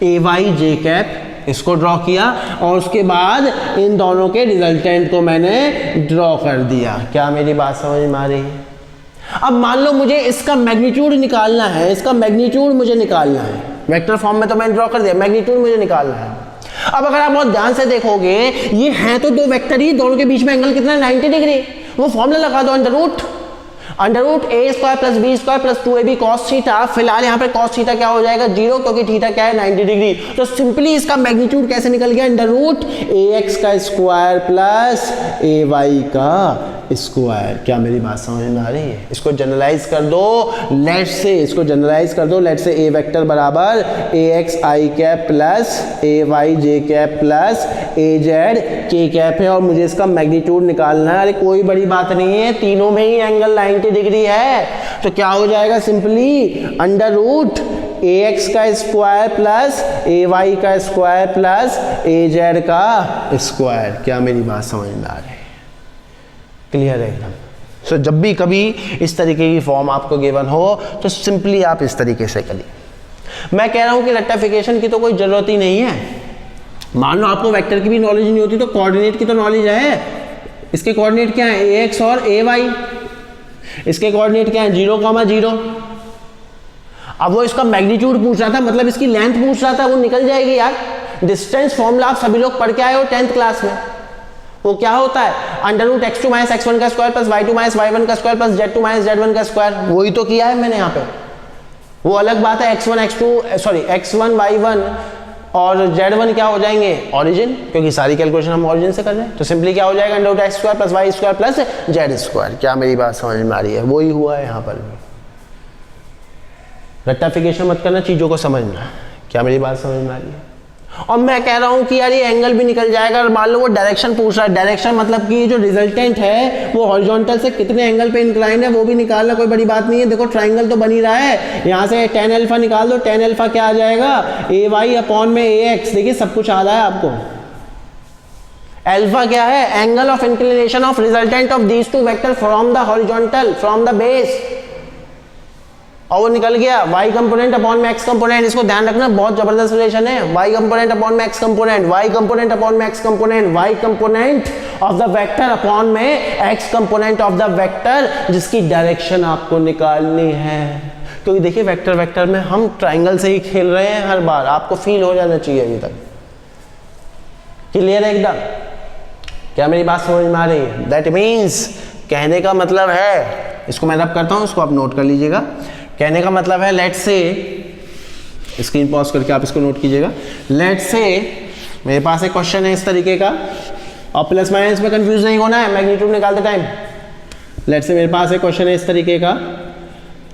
ए वाई जे कैप इसको ड्रॉ किया, और उसके बाद इन दोनों के रिजल्टेंट को मैंने ड्रॉ कर दिया। क्या मेरी बात समझ में आ रही है? अब मान लो मुझे इसका मैग्नीट्यूड निकालना है, वेक्टर फॉर्म में तो मैंने ड्रॉ कर दिया, मैग्नीट्यूड मुझे निकालना है। अब अगर आप बहुत ध्यान से देखोगे ये हैं तो दो वेक्टर ही, दोनों के बीच में एंगल कितना है 90 डिग्री। वो फॉर्मूला लगा दो, under root a square plus b square plus 2ab cos theta. फिलहाल यहाँ पे कॉस थीटा क्या हो जाएगा 0, क्योंकि थीटा क्या है 90 डिग्री। तो सिंपली इसका मैग्नीट्यूड कैसे निकल गया, अंडर रूट ए एक्स का स्क्वायर प्लस ए वाई का स्क्वायर। क्या मेरी बात समझ में आ रही है? इसको जनरलाइज कर दो, लेट्स से ए वेक्टर बराबर ए X I cap plus A Y J cap plus A Z K cap है, और मुझे इसका मैग्नीट्यूड निकालना है। अरे कोई बड़ी बात नहीं है, तीनों में ही एंगल 90 डिग्री है, तो क्या हो जाएगा सिंपली अंडर रूट ए एक्स का स्क्वायर प्लस ए वाई का स्क्वायर प्लस ए जेड का स्क्वायर। क्या मेरी बात समझ में आ रही है? क्लियर है एकदम। सो जब भी कभी इस तरीके की फॉर्म आपको गिवन हो तो सिंपली आप इस तरीके से करिए। मैं कह रहा हूं कि रेक्टिफिकेशन की तो कोई जरूरत ही नहीं है। मान लो आपको वेक्टर की भी नॉलेज नहीं होती तो कोऑर्डिनेट की तो नॉलेज है। इसके कोऑर्डिनेट क्या है ए एक्स और ए वाई, इसके कोऑर्डिनेट क्या है 0, 0। अब वो इसका मैग्नीट्यूड पूछ रहा था, मतलब इसकी लेंथ पूछ रहा था, वो निकल जाएगी यार। डिस्टेंस फॉर्मूला आप सभी लोग पढ़ के आए हो 10th क्लास में। वो क्या होता है under root x2 minus x1 का square plus y2 minus y1 का square plus z2 minus z1 का स्क्वायर। वही तो किया है मैंने यहाँ पे। वो अलग बात है x1 y1 और z1 क्या हो जाएंगे ओरिजिन, क्योंकि सारी कैलकुलेशन हम ओरिजिन से कर रहे हैं। तो सिंपली क्या हो जाएगा under root x square plus y square plus z square. क्या मेरी बात समझ में आ रही है? वही हुआ है यहाँ पर भी। रेक्टिफिकेशन मत करना, चीजों को समझना। क्या मेरी बात समझ में आ रही है? और मैं कह रहा हूं कि यार ये एंगल भी निकल जाएगा। और मान लो वो डायरेक्शन पूछ रहा है, डायरेक्शन मतलब कि जो रिजल्टेंट है वो हॉरिजॉन्टल से कितने एंगल पे इंक्लाइन है वो भी निकालना कोई बड़ी बात नहीं है। देखो ट्राइंगल तो बन ही रहा है, यहाँ से tan अल्फा निकाल दो, tan अल्फा क्या आ जाएगा ए वाई अपॉन में ए एक्स। देखिए सब कुछ आ रहा है आपको। अल्फा क्या है angle of inclination of resultant of these two vector from the horizontal from the base, और वो निकल गया y कंपोनेंट अपॉन में x कंपोनेंट। इसको ध्यान रखना, बहुत जबरदस्त रिलेशन है। y कंपोनेंट अपॉन में x component, y component upon में x component, y component of the vector upon में x component of the vector, जिसकी डायरेक्शन आपको निकालनी है। क्योंकि देखिए वेक्टर में हम ट्राइंगल से ही खेल रहे हैं हर बार, आपको फील हो जाना चाहिए अभी तक। क्लियर है एकदम? क्या मेरी बात समझ में आ रही है? दैट मीन्स कहने का मतलब है, इसको मैं रब करता हूं, इसको आप नोट कर लीजिएगा। कहने का मतलब है लेट्स से, स्क्रीन पॉज करके आप इसको नोट कीजिएगा। लेट्स से मेरे पास एक क्वेश्चन है इस तरीके का, और प्लस माइनस में कंफ्यूज नहीं होना है मैग्नीट्यूड निकालते टाइम। लेट्स से मेरे पास एक क्वेश्चन है इस तरीके का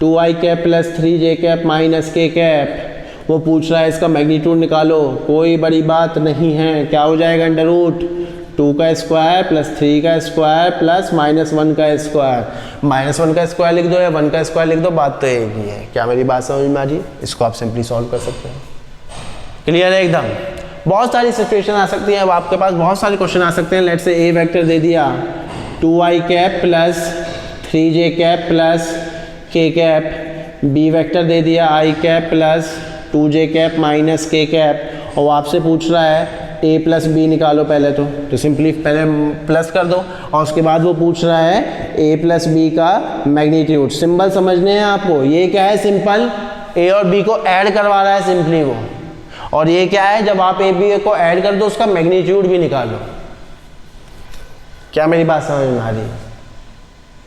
2i cap plus 3j cap minus k cap. वो पूछ रहा है इसका मैग्नीट्यूड निकालो। कोई बड़ी बात नहीं है, क्या हो जाएगा अंडर रूट 2 का स्क्वायर प्लस 3 का स्क्वायर प्लस -1 का स्क्वायर। -1 का स्क्वायर लिख दो या 1 का स्क्वायर लिख दो, बात तो एक ही है। क्या मेरी बात समझ में आ रही है? इसको आप सिंपली सॉल्व कर सकते हैं। क्लियर है एकदम? बहुत सारी सिचुएशन आ सकती है, अब आपके पास बहुत सारे क्वेश्चन आ सकते हैं। लेट्स से ए वेक्टर दे दिया 2i cap plus 3j cap plus k cap, b vector दे दिया i cap plus 2j cap minus k cap, और आपसे पूछ रहा है ए प्लस बी निकालो पहले तो सिंपली पहले प्लस कर दो और उसके बाद वो पूछ रहा है ए प्लस बी का मैग्नीट्यूड। सिंबल समझने हैं आपको, ये क्या है सिंपल, ए और बी को ऐड करवा रहा है सिंपली वो, और ये क्या है जब आप ए बी को ऐड कर दो उसका मैग्नीट्यूड भी निकालो। क्या मेरी बात समझ में आ रही है?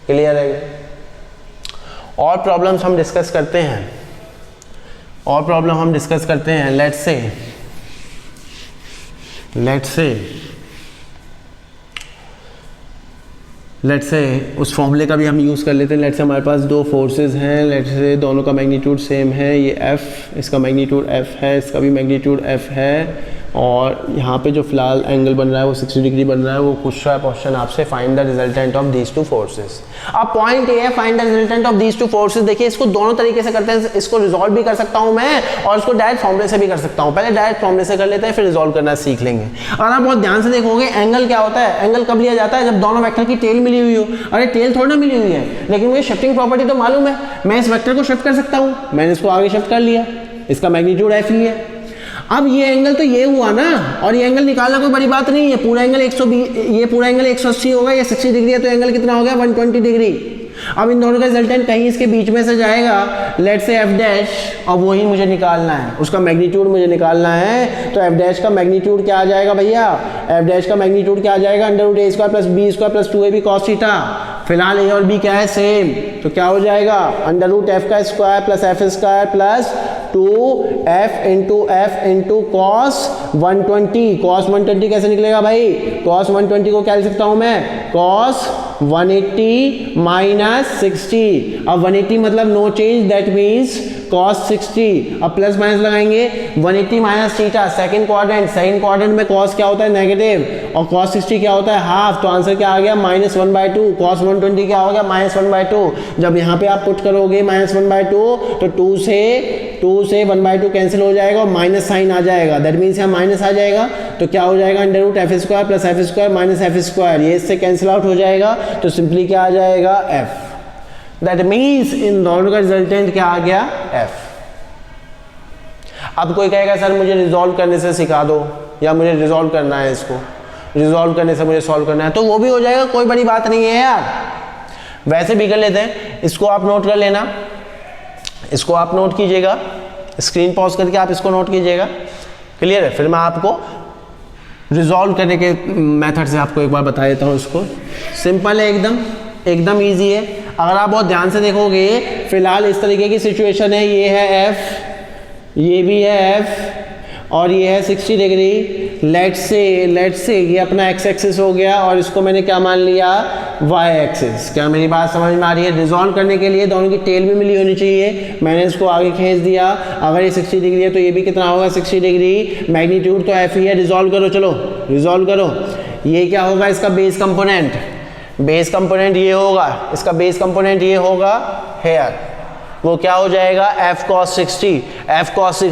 क्लियर है? और प्रॉब्लम्स हम डिस्कस करते हैं, और प्रॉब्लम हम डिस्कस करते हैं। लेट्स से उस फॉर्मूले का भी हम यूज़ कर लेते हैं। लेट्स से हमारे पास दो फोर्सेस हैं, लेट्स से दोनों का मैग्नीट्यूड सेम है, ये F, इसका मैग्नीट्यूड F है, इसका भी मैग्नीट्यूड F है, और यहाँ पे जो फिलहाल एंगल बन रहा है वो 60 डिग्री बन रहा है। वो पूछ रहा है क्वेश्चन आपसे find the resultant of these two forces. अब पॉइंट ये है find the resultant of these two forces. देखिए इसको दोनों तरीके से करते हैं, इसको रिजॉल्व भी कर सकता हूँ मैं और इसको डायरेक्ट फॉर्मूले से भी कर सकता हूँ। पहले डायरेक्ट फॉर्मूले से कर लेते हैं फिर रिजॉल्व करना सीख लेंगे। और आप बहुत ध्यान से देखोगे एंगल क्या होता है, एंगल कब लिया जाता है जब दोनों वेक्टर की टेल मिली हुई हो। अरे टेल थोड़ी ना मिली हुई है, लेकिन मुझे शिफ्टिंग प्रॉपर्टी तो मालूम है, मैं इस वेक्टर को शिफ्ट कर सकता हूँ, मैंने इसको आगे शिफ्ट कर लिया, इसका मैग्नीट्यूड F ही है। अब ये एंगल तो ये हुआ ना, और ये एंगल निकालना कोई बड़ी बात नहीं है, पूरा एंगल 120, ये पूरा एंगल 180 होगा, ये 60 डिग्री है, तो एंगल कितना हो गया 120 डिग्री। अब इन दोनों का रिजल्टेंट कहीं इसके बीच में से जाएगा, लेट्स से F डैश, और वही मुझे निकालना है, उसका मैग्नीट्यूड मुझे निकालना है। तो F डैश का मैग्नीट्यूड क्या आ जाएगा भैया, F डैश का मैग्नीट्यूड क्या आ जाएगा, under root a² plus b² plus 2ab cos theta. फिलहाल a और b क्या है सेम, तो क्या हो जाएगा अंडर रूट f का square plus f² plus 2f into cos 120। cos 120 कैसे निकलेगा भाई, cos 120 को क्या लिख सकता हूं मैं, cos 180 माइनस 60। अब 180 मतलब no change, that means cos 60। अब प्लस माइनस लगाएंगे, 180 माइनस थीटा सेकंड क्वाड्रेंट में cos क्या होता है नेगेटिव, और cos 60 क्या होता है हाफ, तो आंसर क्या आ गया -1/2। cos 120 क्या हो गया -1/2। जब यहाँ पे आप पुट करोगे -1/2 तो 2 से 1/2 कैंसिल हो जाएगा और माइनस साइन आ जाएगा, दैट मीन्स यहाँ माइनस आ जाएगा, तो क्या हो जाएगा under root f² plus f² minus f², ये इससे कैंसिल आउट हो जाएगा, तो सिंपली क्या आ जाएगा f। दैट मीन्स इन दोनों का रिजल्टेंट क्या आ गया f। अब कोई कहेगा सर मुझे रिजॉल्व करने से सिखा दो, या मुझे रिजॉल्व करना है, इसको रिजॉल्व करने से मुझे सॉल्व करना है, तो वो भी हो जाएगा, कोई बड़ी बात नहीं है यार, वैसे भी कर लेते हैं। इसको आप नोट कर लेना, इसको आप नोट कीजिएगा, स्क्रीन पॉज करके आप इसको नोट कीजिएगा, क्लियर है। फिर मैं आपको रिजॉल्व करने के मेथड से आपको एक बार बता देता हूँ। इसको सिंपल है, एकदम ईजी है। अगर आप बहुत ध्यान से देखोगे, फिलहाल इस तरीके की सिचुएशन है, ये है f, ये भी है f, और ये है 60 डिग्री। लेट्स से ये अपना x एक्सिस हो गया, और इसको मैंने क्या मान लिया y एक्सिस। क्या मेरी बात समझ में आ रही है? रिजॉल्व करने के लिए दोनों की टेल भी मिली होनी चाहिए, मैंने इसको आगे खींच दिया। अगर ये 60 डिग्री है तो ये भी कितना होगा 60 डिग्री, मैग्नीट्यूड तो f ही है। रिजॉल्व करो, चलो रिजॉल्व करो। ये क्या होगा इसका बेस कंपोनेंट ये होगा, इसका बेस कंपोनेंट ये होगा हेयर, वो क्या हो जाएगा f cos 60। cos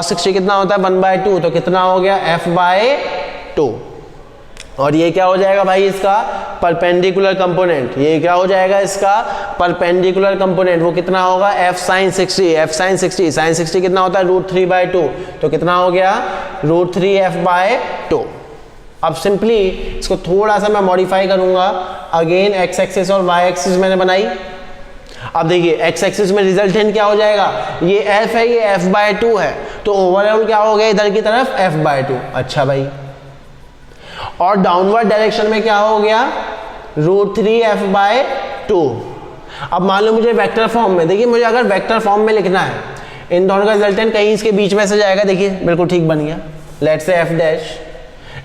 60 कितना होता है 1/2, तो कितना हो गया f/2। और ये क्या हो जाएगा भाई इसका परपेंडिकुलर कंपोनेंट, ये क्या हो जाएगा इसका परपेंडिकुलर कंपोनेंट, वो कितना होगा f sin 60। sin 60 कितना होता है √3/2, तो कितना हो गया √3f/2। अब सिंपली इसको थोड़ा सा मैं मॉडिफाई करूंगा, अगेन x एक्सिस और y एक्सिस मैंने बनाई। अब देखिए x एक्सिस में रिजल्टेंट क्या हो जाएगा, ये f है, ये f/2 है, तो ओवरऑल क्या हो गया इधर की तरफ f/2। अच्छा भाई, और डाउनवर्ड डायरेक्शन में क्या हो गया √3f/2। अब मान लो मुझे वेक्टर फॉर्म में, देखिए मुझे अगर वेक्टर फॉर्म में लिखना है, इन दोनों का रिजल्टेंट कहीं इसके बीच में से जाएगा, देखिए बिल्कुल ठीक बन गया। लेट्स से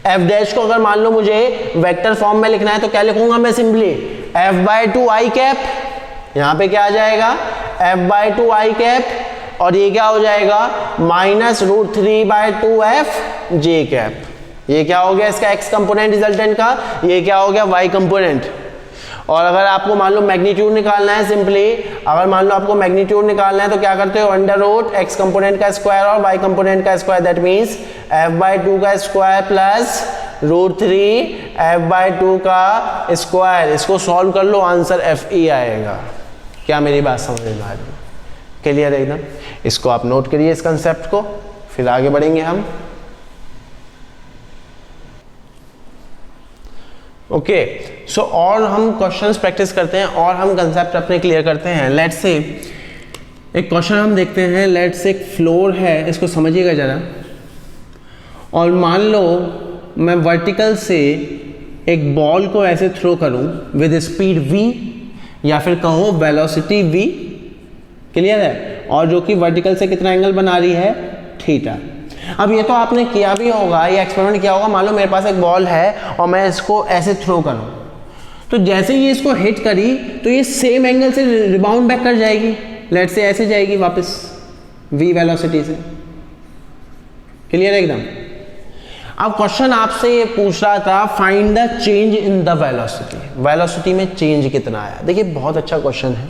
f डैश को अगर मान लो मुझे वेक्टर फॉर्म में लिखना है तो क्या लिखूंगा मैं, सिंपली f/2 i कैप, यहाँ पे क्या आ जाएगा f/2 i कैप, और ये क्या हो जाएगा -√3/2f j कैप। ये क्या हो गया इसका x कंपोनेंट रिजल्टेंट का, ये क्या हो गया y कंपोनेंट। और अगर आपको मान लो मैग्नीट्यूड निकालना है, सिंपली अगर मान लो आपको मैग्नीट्यूड निकालना है तो क्या करते हो, √x कंपोनेंट का स्क्वायर और y कंपोनेंट का स्क्वायर, दैट मींस f/2 का स्क्वायर प्लस √3f/2 का स्क्वायर। इसको सॉल्व कर लो, आंसर fe आएगा। क्या मेरी बात समझ में आ रही है? क्लियर है एकदम। इसको आप नोट करिए इस कंसेप्ट को, फिर आगे बढ़ेंगे हम। ओके सो और हम क्वेश्चंस प्रैक्टिस करते हैं और हम कंसेप्ट अपने क्लियर करते हैं। लेट्स से एक क्वेश्चन हम देखते हैं। लेट्स से एक फ्लोर है, इसको समझिएगा ज़रा, और मान लो मैं वर्टिकल से एक बॉल को ऐसे थ्रो करूं विद स्पीड v, या फिर कहो वेलोसिटी v, क्लियर है, और जो कि वर्टिकल से कितना एंगल बना रही है, थीटा। अब ये तो आपने किया भी होगा, ये एक्सपेरिमेंट किया होगा। मान लो मेरे पास एक बॉल है और मैं इसको ऐसे थ्रो करूं, तो जैसे ही इसको हिट करी तो ये सेम एंगल से रिबाउंड बैक कर जाएगी। लेट्स से ऐसे जाएगी वापस v वेलोसिटी से, क्लियर है एकदम। अब क्वेश्चन आपसे ये पूछ रहा था find the change in the velocity, velocity में चेंज कितना आया। देखिए बहुत अच्छा क्वेश्चन है,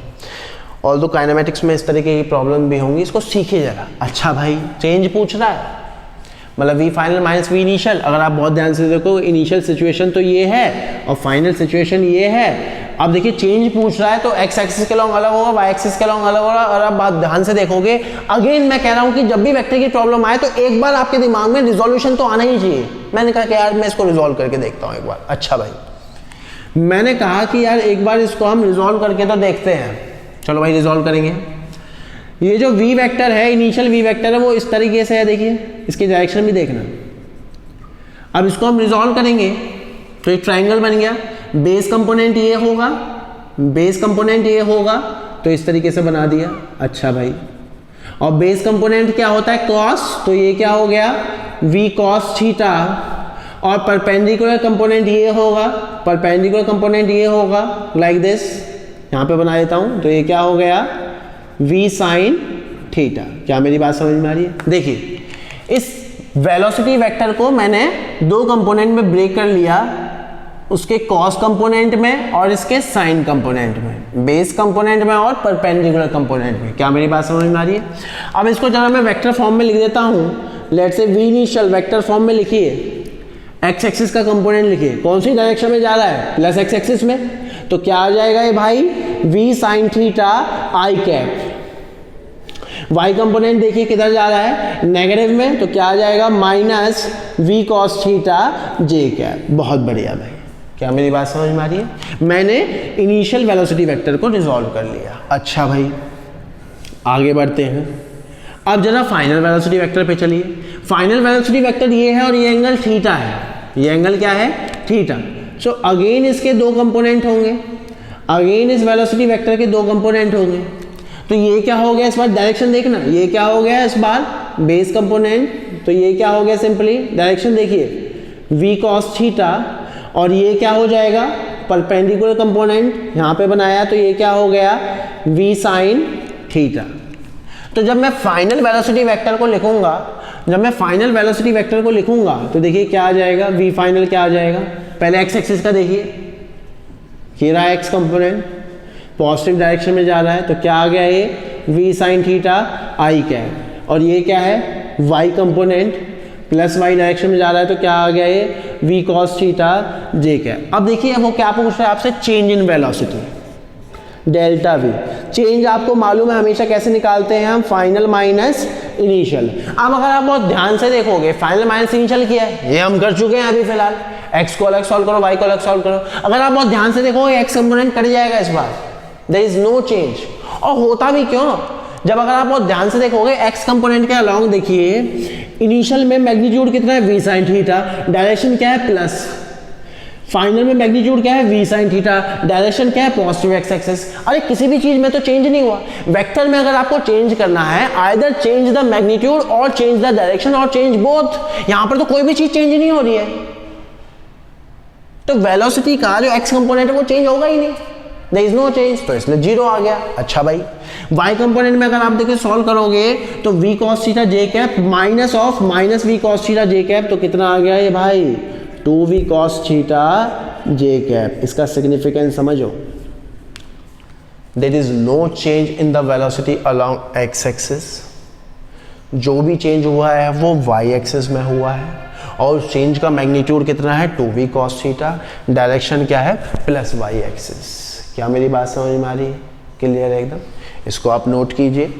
ऑल्दो काइनेमेटिक्स में इस तरीके की प्रॉब्लम भी होंगी, इसको सीखिए जरा। अच्छा भाई चेंज पूछ रहा है, मतलब v final minus v initial. अगर आप बहुत ध्यान से देखो, इनिशियल सिचुएशन तो ये है और फाइनल सिचुएशन ये है। अब देखिए चेंज पूछ रहा है तो x एक्सिस के लॉन्ग अलग होगा, y एक्सिस के लॉन्ग अलग होगा। और आप बात ध्यान से देखोगे, अगेन मैं कह रहा हूं कि जब भी वेक्टर की प्रॉब्लम आए तो एक बार आपके दिमाग में रिजोल्यूशन तो आना ही चाहिए। मैंने कहा कि यार मैं इसको रिजोल्व करके देखता हूं एक बार। अच्छा भाई, मैंने कहा कि यार एक बार इसको हम रिजोल्व करके तो देखते हैं। चलो भाई रिजोल्व करेंगे। ये जो v वेक्टर है, इनिशियल v वेक्टर है, वो इस तरीके से है, देखिए इसकी डायरेक्शन भी देखना। अब इसको हम रिजोल्व करेंगे तो एक ट्राइंगल बन गया। बेस कंपोनेंट ये होगा, बेस कंपोनेंट ये होगा, तो इस तरीके से बना दिया। अच्छा भाई, और बेस कंपोनेंट क्या होता है, कॉस, तो ये क्या हो गया, v cos थीटा। और परपेंडिकुलर कंपोनेंट ये होगा, परपेंडिकुलर कंपोनेंट ये होगा लाइक दिस, यहाँ पे बना देता हूँ, तो ये क्या हो गया, v sin थीटा। क्या मेरी बात समझ में आ रही है? देखिए इस वेलोसिटी वेक्टर को मैंने दो कंपोनेंट में ब्रेक कर लिया, उसके कॉस कंपोनेंट में और इसके साइन कंपोनेंट में, बेस कंपोनेंट में और परपेंडिकुलर कंपोनेंट में। क्या मेरी बात समझ में आ रही है? अब इसको जरा मैं वेक्टर फॉर्म में लिख देता हूँ। Let's say v initial vector form में लिखिए, x एक्सिस का कंपोनेंट लिखिए, कौन सी डायरेक्शन में जा रहा है, प्लस x एक्सिस में, तो क्या आ जाएगा ये भाई, v sin थीटा आई कैप। y कंपोनेंट देखिए किधर जा रहा है, नेगेटिव में, तो क्या आ जाएगा, minus v cos theta j cap. बहुत बढ़िया भाई, क्या मेरी बात समझ में आ रही है? मैंने इनिशियल वेलोसिटी वेक्टर को रिजॉल्व कर लिया। अच्छा भाई आगे बढ़ते हैं। अब जरा फाइनल वेलोसिटी वेक्टर पे चलिए। फाइनल वेलोसिटी वेक्टर ये है और ये एंगल थीटा है, ये एंगल क्या है, थीटा। सो अगेन इसके दो कंपोनेंट होंगे, अगेन इस वेलोसिटी वेक्टर के दो कंपोनेंट होंगे। तो ये क्या हो गया, इस बार डायरेक्शन देखना, ये क्या हो गया इस बार, बेस कंपोनेंट, तो ये क्या हो गया, सिंपली डायरेक्शन देखिए v cos थीटा, और ये क्या हो जाएगा, परपेंडिकुलर कंपोनेंट यहाँ पे बनाया, तो ये क्या हो गया, v sin थीटा। तो जब मैं फाइनल वेलोसिटी वेक्टर को लिखूंगा, जब मैं फाइनल वेलोसिटी वेक्टर को लिखूंगा तो देखिए क्या आ जाएगा, v फाइनल क्या आ जाएगा, पहले x एक्सिस का देखिए, ये रहा x कंपोनेंट, पॉजिटिव डायरेक्शन में जा रहा है, तो क्या आ गया ये, v sin थीटा आई कैप। और ये क्या है, y component, plus y direction में जा रहा है, तो क्या आ गया ये, v cos theta j cap. अब देखिए वो क्या पूछ रहा है आपसे, change in velocity, delta v। Change आपको मालूम है हमेशा कैसे निकालते हैं हम, फाइनल माइनस इनिशियल। अब अगर आप बहुत ध्यान से देखोगे, फाइनल माइनस इनिशियल किया है, ये हम कर चुके हैं अभी फिलहाल, x को अलग सॉल्व करो, y को अलग सॉल्व करो। अगर आप बहुत ध्यान से देखोगे x कंपोनेंट कट जाएगा इस बार, देयर इज नो चेंज। और होता भी क्यों, जब अगर आप बहुत ध्यान से देखोगे x कंपोनेंट के अलॉन्ग देखिए, इनिशियल में मैग्नीट्यूड कितना है, v sin थीटा, डायरेक्शन क्या है, प्लस, फाइनल में मैग्नीट्यूड क्या है, v sin थीटा, डायरेक्शन क्या है, पॉजिटिव x एक्सिस। अरे किसी भी चीज में तो चेंज नहीं हुआ। वेक्टर में अगर आपको चेंज करना है, आइदर चेंज द मैग्नीट्यूड और चेंज द डायरेक्शन और चेंज बोथ। यहां पर तो कोई भी चीज चेंज नहीं हो रही है, तो वेलोसिटी का जो x कंपोनेंट है वो चेंज होगा ही नहीं, देयर इज नो चेंज, तो इसलिए जीरो आ गया। अच्छा भाई y कंपोनेंट में अगर आप देखिए सॉल्व करोगे तो v cos theta j cap minus of minus v cos theta j cap, तो कितना आ गया ये भाई, 2v cos theta j cap. इसका सिग्निफिकेंस समझो, there is no change in the velocity along x axis. जो भी चेंज हुआ है वो y एक्सिस में हुआ है, और चेंज का मैग्नीट्यूड कितना है, 2v cos थीटा, डायरेक्शन क्या है, प्लस y एक्सिस। क्या मेरी बात समझ में आ रही है, क्लियर है एकदम? इसको आप नोट कीजिए,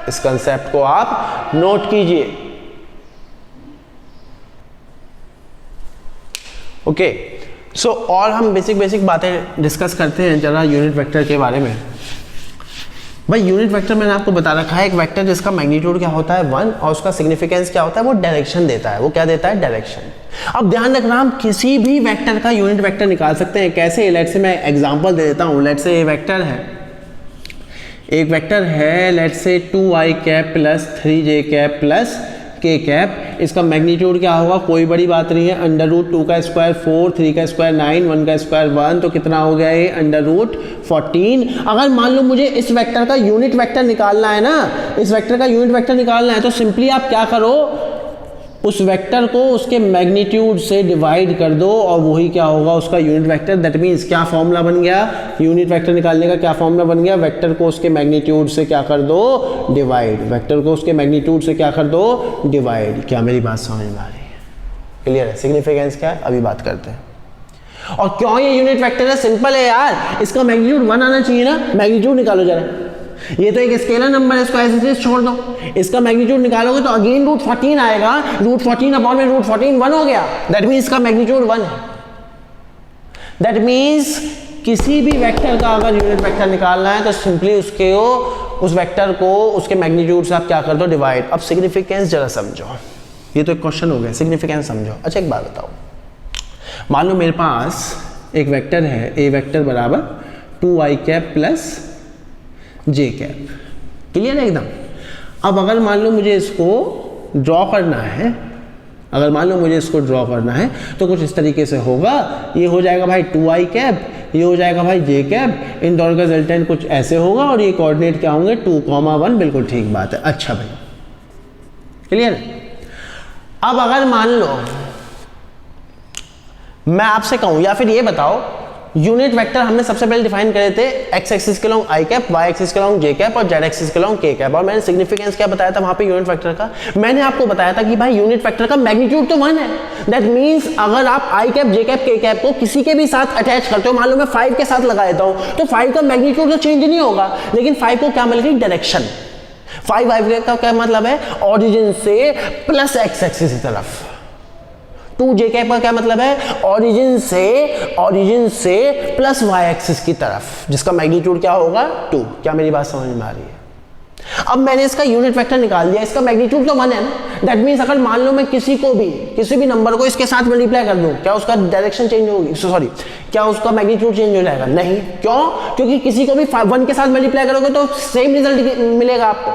इस कंसेप्ट को आप नोट कीजिए। ओके और हम बेसिक बातें डिस्कस करते हैं जरा यूनिट वेक्टर के बारे में। भाई यूनिट वेक्टर मैंने आपको बता रखा है, एक वेक्टर जिसका मैग्नीट्यूड क्या होता है 1 और उसका सिग्निफिकेंस क्या होता है, वो डायरेक्शन देता है। वो क्या देता है? डायरेक्शन। अब ध्यान रखना, हम किसी भी वेक्टर का यूनिट वेक्टर निकाल सकते हैं। कैसे? लेट्स से मैं एग्जांपल दे देता हूँ। लेट्स से ये वेक्टर है, एक वेक्टर है let's say 2i cap plus 3j cap plus k cap. इसका मैग्नीट्यूड क्या होगा? कोई बड़ी बात नहीं है, अंडर रूट 2 का स्क्वायर 4, 3 का स्क्वायर 9, 1 का स्क्वायर 1, तो कितना हो गया ये? Under root 14। अगर मान लो मुझे इस वेक्टर का यूनिट वेक्टर निकालना है ना, इस वेक्टर का यूनिट वेक्टर निकालना है, तो सिंपली आप क्या करो, उस वेक्टर को उसके मैग्नीट्यूड से डिवाइड कर दो और वही क्या होगा? उसका यूनिट वेक्टर। दैट मीन्स क्या फॉर्मूला बन गया यूनिट वेक्टर निकालने का? क्या फॉर्मूला बन गया? वेक्टर को उसके मैग्नीट्यूड से क्या कर दो? डिवाइड। वेक्टर को उसके मैग्नीट्यूड से क्या कर दो? डिवाइड। क्या मेरी बात समझ में आ रही है? क्लियर है? सिग्निफिकेंस क्या है अभी बात करते हैं। और क्यों ये यूनिट वेक्टर है? सिंपल है यार, इसका मैग्नीट्यूड 1 आना चाहिए ना। मैग्नीट्यूड निकालो जरा, ये तो एक स्केलर नंबर है, इसको ऐसे छोड़ दो। इसका मैग्नीट्यूड निकालोगे तो अगेन रूट 14 आएगा। रूट 14 अपॉन में रूट 14 1 हो गया। दैट मीन्स इसका मैग्नीट्यूड 1 है। दैट मीन्स किसी भी वेक्टर का अगर यूनिट वेक्टर निकालना है तो सिंपली उस वेक्टर को उसके मैग्नीट्यूड से आप क्या कर दो? डिवाइड। अब सिग्निफिकेंस जरा समझो, ये तो एक क्वेश्चन हो गया, सिग्निफिकेंस समझो। अच्छा एक बात बताओ, मान लो मेरे पास एक वेक्टर है, ए वेक्टर बराबर 2i cap plus j cap. Clear है एकदम? अब अगर मान लो मुझे इसको ड्रॉ करना है, तो कुछ इस तरीके से होगा। ये हो जाएगा भाई 2i कैप, ये हो जाएगा भाई j कैप, इन दोनों का रिजल्टेंट कुछ ऐसे होगा और ये कोऑर्डिनेट क्या होंगे? 2,1। बिल्कुल ठीक बात है। अच्छा भाई क्लियर है? अब अगर मान लो मैं आपसे कहूं, या फिर ये बताओ, यूनिट वेक्टर हमने सबसे पहले डिफाइन करे थे एक्स एक्सिस के long I cap, Y axis के लॉन्ग जे कैप और जेड एक्सिस के लॉन्ग के कैप। और मैंने सिग्निफिकेंस क्या बताया था वहां पे यूनिट वेक्टर का? मैंने आपको बताया था कि भाई यूनिट वेक्टर का मैग्नीट्यूड तो 1 है। दैट मींस अगर आप आई cap, J cap, K cap को किसी के भी साथ अटैच करते हो, मान लो मैं 5 के साथ लगा देता हूं, तो 5 का मैग्नीट्यूड तो चेंज नहीं होगा, लेकिन 5 को क्या मिलेगी? डायरेक्शन। 5 का क्या मतलब है? ऑरिजिन से प्लस एक्स एक्सिस की तरफ। 2j कैप का क्या मतलब है? ऑरिजिन से प्लस y एक्सिस की तरफ, जिसका मैग्नीट्यूड क्या होगा? 2। क्या मेरी बात समझ में आ रही है? अब मैंने इसका यूनिट वेक्टर निकाल दिया, इसका मैग्नीट्यूड तो 1 है ना। दैट मींस अगर मान लो मैं किसी भी नंबर को इसके साथ मल्टीप्लाई कर दूं, क्या उसका डायरेक्शन चेंज होगी? सॉरी, क्या उसका मैग्नीट्यूड चेंज हो जाएगा? नहीं। क्यों? क्योंकि किसी को भी 1 के साथ मल्टीप्लाई करोगे तो सेम रिजल्ट मिलेगा आपको।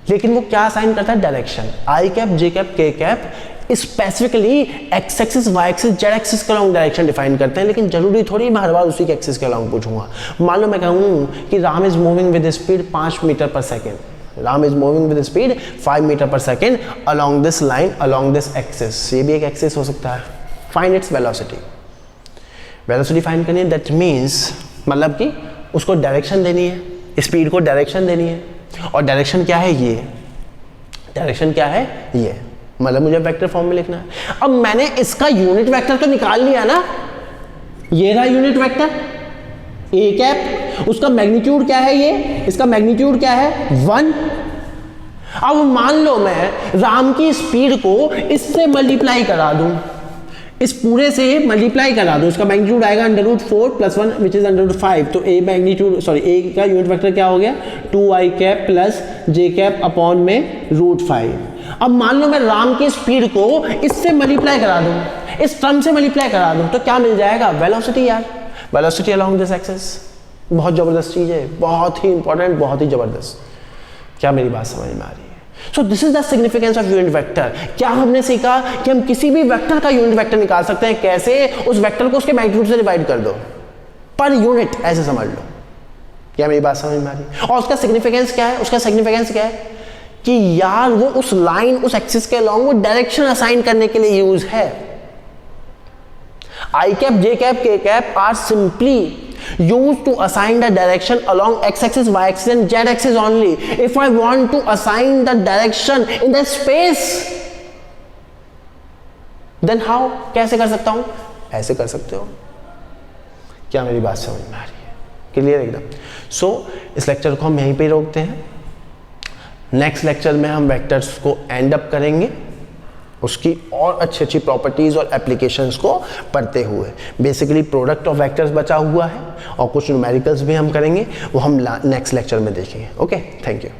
लेकिन वो क्या साइन करता है? Direction. I cap, J cap, K cap specifically X axis, Y axis, Z axis के अलॉन्ग डायरेक्शन डिफाइन करते हैं, लेकिन जरूरी थोड़ी मैं हर बार उसी के एक्सिस के अलॉन्ग पूछूंगा। मान लो मैं कहूँ कि Ram is moving with speed 5 metre per second. Ram is moving with speed 5 metre per second along this line, along this axis. ये भी एक एक्सिस हो सकता है। Find its velocity. वेलोसिटी फाइंड करनी है। दैट मीन्स मतलब कि उसको डायरेक्शन देनी है, स्पीड को डायरेक्शन देनी है। और डायरेक्शन क्या है? ये डायरेक्शन क्या है? ये मतलब मुझे वेक्टर फॉर्म में लिखना है। अब मैंने इसका यूनिट वेक्टर तो निकाल लिया ना, ये रहा यूनिट वेक्टर ए कैप। उसका मैग्नीट्यूड क्या है? ये इसका मैग्नीट्यूड क्या है? 1। अब मान लो मैं राम की स्पीड को इससे मल्टीप्लाई करा दूं, इस पूरे से मल्टीप्लाई करा दूं, उसका मैग्नीट्यूड आएगा √4 + 1 विच इज √5। तो ए मैग्नीट्यूड ए का यूनिट वेक्टर क्या हो गया? 2i कैप प्लस जे कैप अपॉन में √5। अब मान लो मैं राम की स्पीड को इससे मल्टीप्लाई करा दूं, इस टर्म से मल्टीप्लाई करा दूं, तो क्या मिल जाएगा? वेलोसिटी यार। Velocity along this axis. बहुत जबरदस्त चीज है, बहुत ही इंपॉर्टेंट, बहुत ही जबरदस्त। क्या मेरी बात समझ में आ रही है? So this is the significance of unit vector. क्या हमने सीखा कि हम किसी भी वेक्टर का यूनिट वेक्टर निकाल सकते हैं। कैसे? उस वेक्टर को उसके मैग्नीट्यूड से डिवाइड कर दो, पर यूनिट, ऐसे समझ लो। क्या मेरी बात समझ में आ रही है? और उसका सिग्निफिकेंस क्या है? उसका सिग्निफिकेंस क्या है कि यार वो उस लाइन, उस एक्सिस के अलॉन्ग वो डायरेक्शन असाइन करने के लिए यूज है। I cap, J cap, K cap are simply used to assign the direction along x-axis, y-axis and z-axis only. If I want to assign the direction in the space, then how? कैसे कर सकता हूं? ऐसे कर सकते हो। क्या मेरी बात समझ में आ रही है? क्लियर एकदम? सो इस लेक्चर को हम यहीं पे रोकते हैं। नेक्स्ट लेक्चर में हम वेक्टर्स को एंड अप करेंगे। उसकी और अच्छी अच्छी प्रॉपर्टीज़ और एप्लीकेशंस को पढ़ते हुए। बेसिकली प्रोडक्ट ऑफ वेक्टर्स बचा हुआ है और कुछ न्यूमेरिकल्स भी हम करेंगे, वो हम नेक्स्ट लेक्चर में देखेंगे। Okay, thank you.